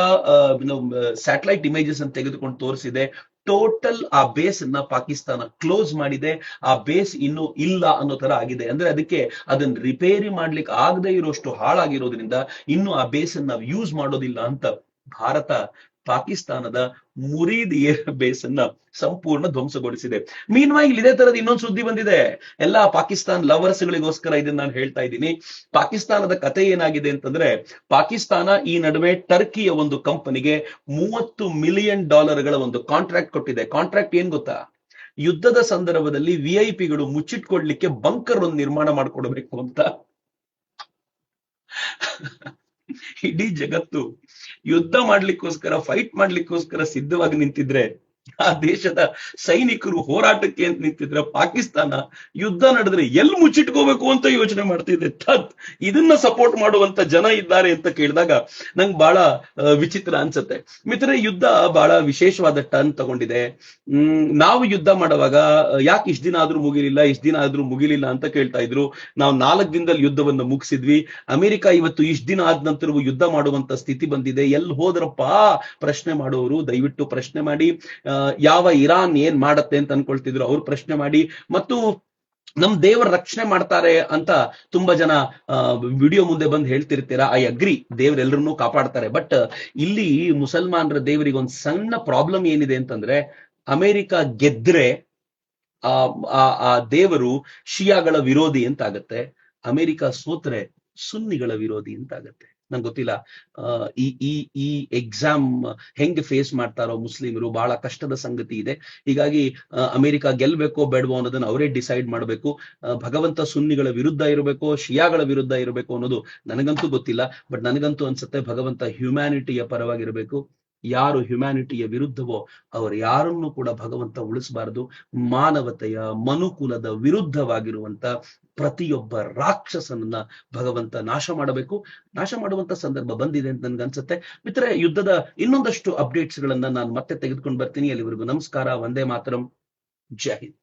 ಸ್ಯಾಟಲೈಟ್ ಇಮೇಜಸ್ ಅನ್ನು ತೆಗೆದುಕೊಂಡು ತೋರಿಸಿದೆ. ಟೋಟಲ್ ಆ ಬೇಸ್ ಅನ್ನ ಪಾಕಿಸ್ತಾನ ಕ್ಲೋಸ್ ಮಾಡಿದೆ. ಆ ಬೇಸ್ ಇನ್ನು ಇಲ್ಲ ಅನ್ನೋ ತರ ಆಗಿದೆ. ಅಂದ್ರೆ ಅದಕ್ಕೆ ಅದನ್ನ ರಿಪೇರಿ ಮಾಡ್ಲಿಕ್ಕೆ ಆಗದೆ ಇರೋಷ್ಟು ಹಾಳಾಗಿರೋದ್ರಿಂದ ಇನ್ನು ಆ ಬೇಸ್ ಅನ್ನ ನಾವು ಯೂಸ್ ಮಾಡೋದಿಲ್ಲ ಅಂತ ಭಾರತ ಪಾಕಿಸ್ತಾನದ ಮುರೀದ್ ಏರ್ ಬೇಸ್ ಅನ್ನ ಸಂಪೂರ್ಣ ಧ್ವಂಸಗೊಳಿಸಿದೆ. ಮೀನ್ವೈಲ್ ಇದೇ ತರದ ಇನ್ನೊಂದು ಸುದ್ದಿ ಬಂದಿದೆ. ಎಲ್ಲ ಪಾಕಿಸ್ತಾನ್ ಲವರ್ಸ್ ಗಳಿಗೋಸ್ಕರ ಇದನ್ನ ನಾನು ಹೇಳ್ತಾ ಇದ್ದೀನಿ. ಪಾಕಿಸ್ತಾನದ ಕತೆ ಏನಾಗಿದೆ ಅಂತಂದ್ರೆ, ಪಾಕಿಸ್ತಾನ ಈ ನಡುವೆ ಟರ್ಕಿಯ ಒಂದು ಕಂಪನಿಗೆ $30 ಮಿಲಿಯನ್ ಒಂದು ಕಾಂಟ್ರಾಕ್ಟ್ ಕೊಟ್ಟಿದೆ. ಕಾಂಟ್ರಾಕ್ಟ್ ಏನ್ ಗೊತ್ತಾ? ಯುದ್ಧದ ಸಂದರ್ಭದಲ್ಲಿ VIP ಮುಚ್ಚಿಟ್ಕೊಡ್ಲಿಕ್ಕೆ ಬಂಕರ್ ಒಂದು ನಿರ್ಮಾಣ ಮಾಡ್ಕೊಡ್ಬೇಕು ಅಂತ. ಇಡೀ ಜಗತ್ತು ಯುದ್ಧ ಮಾಡ್ಲಿಕ್ಕೋಸ್ಕರ, ಫೈಟ್ ಮಾಡ್ಲಿಕ್ಕೋಸ್ಕರ ಸಿದ್ಧವಾಗಿ ನಿಂತಿದ್ರೆ ಆ ದೇಶದ ಸೈನಿಕರು ಹೋರಾಟಕ್ಕೆ ಅಂತ ನಿಂತಿದ್ರೆ ಪಾಕಿಸ್ತಾನ ಯುದ್ಧ ನಡೆದ್ರೆ ಎಲ್ಲಿ ಮುಚ್ಚಿಟ್ಕೋಬೇಕು ಅಂತ ಯೋಚನೆ ಮಾಡ್ತಿದೆ. ಇದನ್ನ ಸಪೋರ್ಟ್ ಮಾಡುವಂತ ಜನ ಇದ್ದಾರೆ ಅಂತ ಕೇಳಿದಾಗ ನಂಗೆ ಬಹಳ ವಿಚಿತ್ರ ಅನ್ಸುತ್ತೆ. ಮಿತ್ರ, ಯುದ್ಧ ಬಹಳ ವಿಶೇಷವಾದ ಟರ್ನ್ ತಗೊಂಡಿದೆ. ನಾವು ಯುದ್ಧ ಮಾಡುವಾಗ ಯಾಕೆ ಇಷ್ಟ ದಿನ ಆದ್ರೂ ಮುಗಿಲಿಲ್ಲ ಅಂತ ಕೇಳ್ತಾ ಇದ್ರು. ನಾವು 4 ದಿನದಲ್ಲಿ ಯುದ್ಧವನ್ನು ಮುಗಿಸಿದ್ವಿ. ಅಮೆರಿಕ ಇವತ್ತು ಇಷ್ಟ ದಿನ ಆದ ನಂತರವೂ ಯುದ್ಧ ಮಾಡುವಂತ ಸ್ಥಿತಿ ಬಂದಿದೆ. ಎಲ್ಲಿ ಹೋದ್ರಪ್ಪ ಪ್ರಶ್ನೆ ಮಾಡೋರು ದಯವಿಟ್ಟು ಪ್ರಶ್ನೆ ಮಾಡಿ. ಯಾವ ಇರಾನ್ ಏನ್ ಮಾಡತ್ತೆ ಅಂತ ಅನ್ಕೊಳ್ತಿದ್ರು ಅವ್ರು ಪ್ರಶ್ನೆ ಮಾಡಿ. ಮತ್ತು ನಮ್ ದೇವರ ರಕ್ಷಣೆ ಮಾಡ್ತಾರೆ ಅಂತ ತುಂಬಾ ಜನ ವಿಡಿಯೋ ಮುಂದೆ ಬಂದು ಹೇಳ್ತಿರ್ತೀರಾ. ಐ ಅಗ್ರಿ, ದೇವರೆಲ್ಲರನ್ನೂ ಕಾಪಾಡ್ತಾರೆ. ಬಟ್ ಇಲ್ಲಿ ಮುಸಲ್ಮಾನರ ದೇವರಿಗೆ ಒಂದು ಸಣ್ಣ ಪ್ರಾಬ್ಲಮ್ ಏನಿದೆ ಅಂತಂದ್ರೆ, ಅಮೆರಿಕ ಗೆದ್ರೆ ಆ ದೇವರು ಶಿಯಾಗಳ ವಿರೋಧಿ ಅಂತ ಆಗತ್ತೆ, ಅಮೆರಿಕ ಸೋತ್ರೆ ಸುನ್ನಿಗಳ ವಿರೋಧಿ ಅಂತ ಆಗತ್ತೆ. ನಂಗೆ ಗೊತ್ತಿಲ್ಲ ಈ ಎಕ್ಸಾಮ್ ಹೆಂಗೆ ಫೇಸ್ ಮಾಡ್ತಾರೋ ಮುಸ್ಲಿಮರು, ಬಹಳ ಕಷ್ಟದ ಸಂಗತಿ ಇದೆ. ಹೀಗಾಗಿ ಅಮೆರಿಕ ಗೆಲ್ಬೇಕೋ ಬೇಡವೋ ಅನ್ನೋದನ್ನ ಅವರೇ ಡಿಸೈಡ್ ಮಾಡಬೇಕು. ಭಗವಂತ ಸುನ್ನಿಗಳ ವಿರುದ್ಧ ಇರಬೇಕೋ ಶಿಯಾಗಳ ವಿರುದ್ಧ ಇರಬೇಕು ಅನ್ನೋದು ನನಗಂತೂ ಗೊತ್ತಿಲ್ಲ. ಬಟ್ ನನಗಂತೂ ಅನ್ಸುತ್ತೆ ಭಗವಂತ ಹ್ಯುಮ್ಯಾನಿಟಿಯ ಪರವಾಗಿರ್ಬೇಕು. ಯಾರು ಹ್ಯುಮ್ಯಾನಿಟಿಯ ವಿರುದ್ಧವೋ ಅವರು ಯಾರನ್ನೂ ಕೂಡ ಭಗವಂತ ಉಳಿಸಬಾರದು. ಮಾನವತೆಯ ಮನುಕುಲದ ವಿರುದ್ಧವಾಗಿರುವಂತ ಪ್ರತಿಯೊಬ್ಬ ರಾಕ್ಷಸನನ್ನ ಭಗವಂತ ನಾಶ ಮಾಡಬೇಕು. ನಾಶ ಮಾಡುವಂತ ಸಂದರ್ಭ ಬಂದಿದೆ ಅಂತ ನನ್ಗನ್ಸುತ್ತೆ. ಮಿತ್ರರೇ, ಯುದ್ಧದ ಇನ್ನೊಂದಷ್ಟು ಅಪ್ಡೇಟ್ಸ್ ಗಳನ್ನ ನಾನು ಮತ್ತೆ ತೆಗೆದುಕೊಂಡು ಬರ್ತೀನಿ. ಅಲ್ಲಿವರೆಗೂ ನಮಸ್ಕಾರ. ವಂದೇ ಮಾತರಂ. ಜೈ ಹಿಂದ್.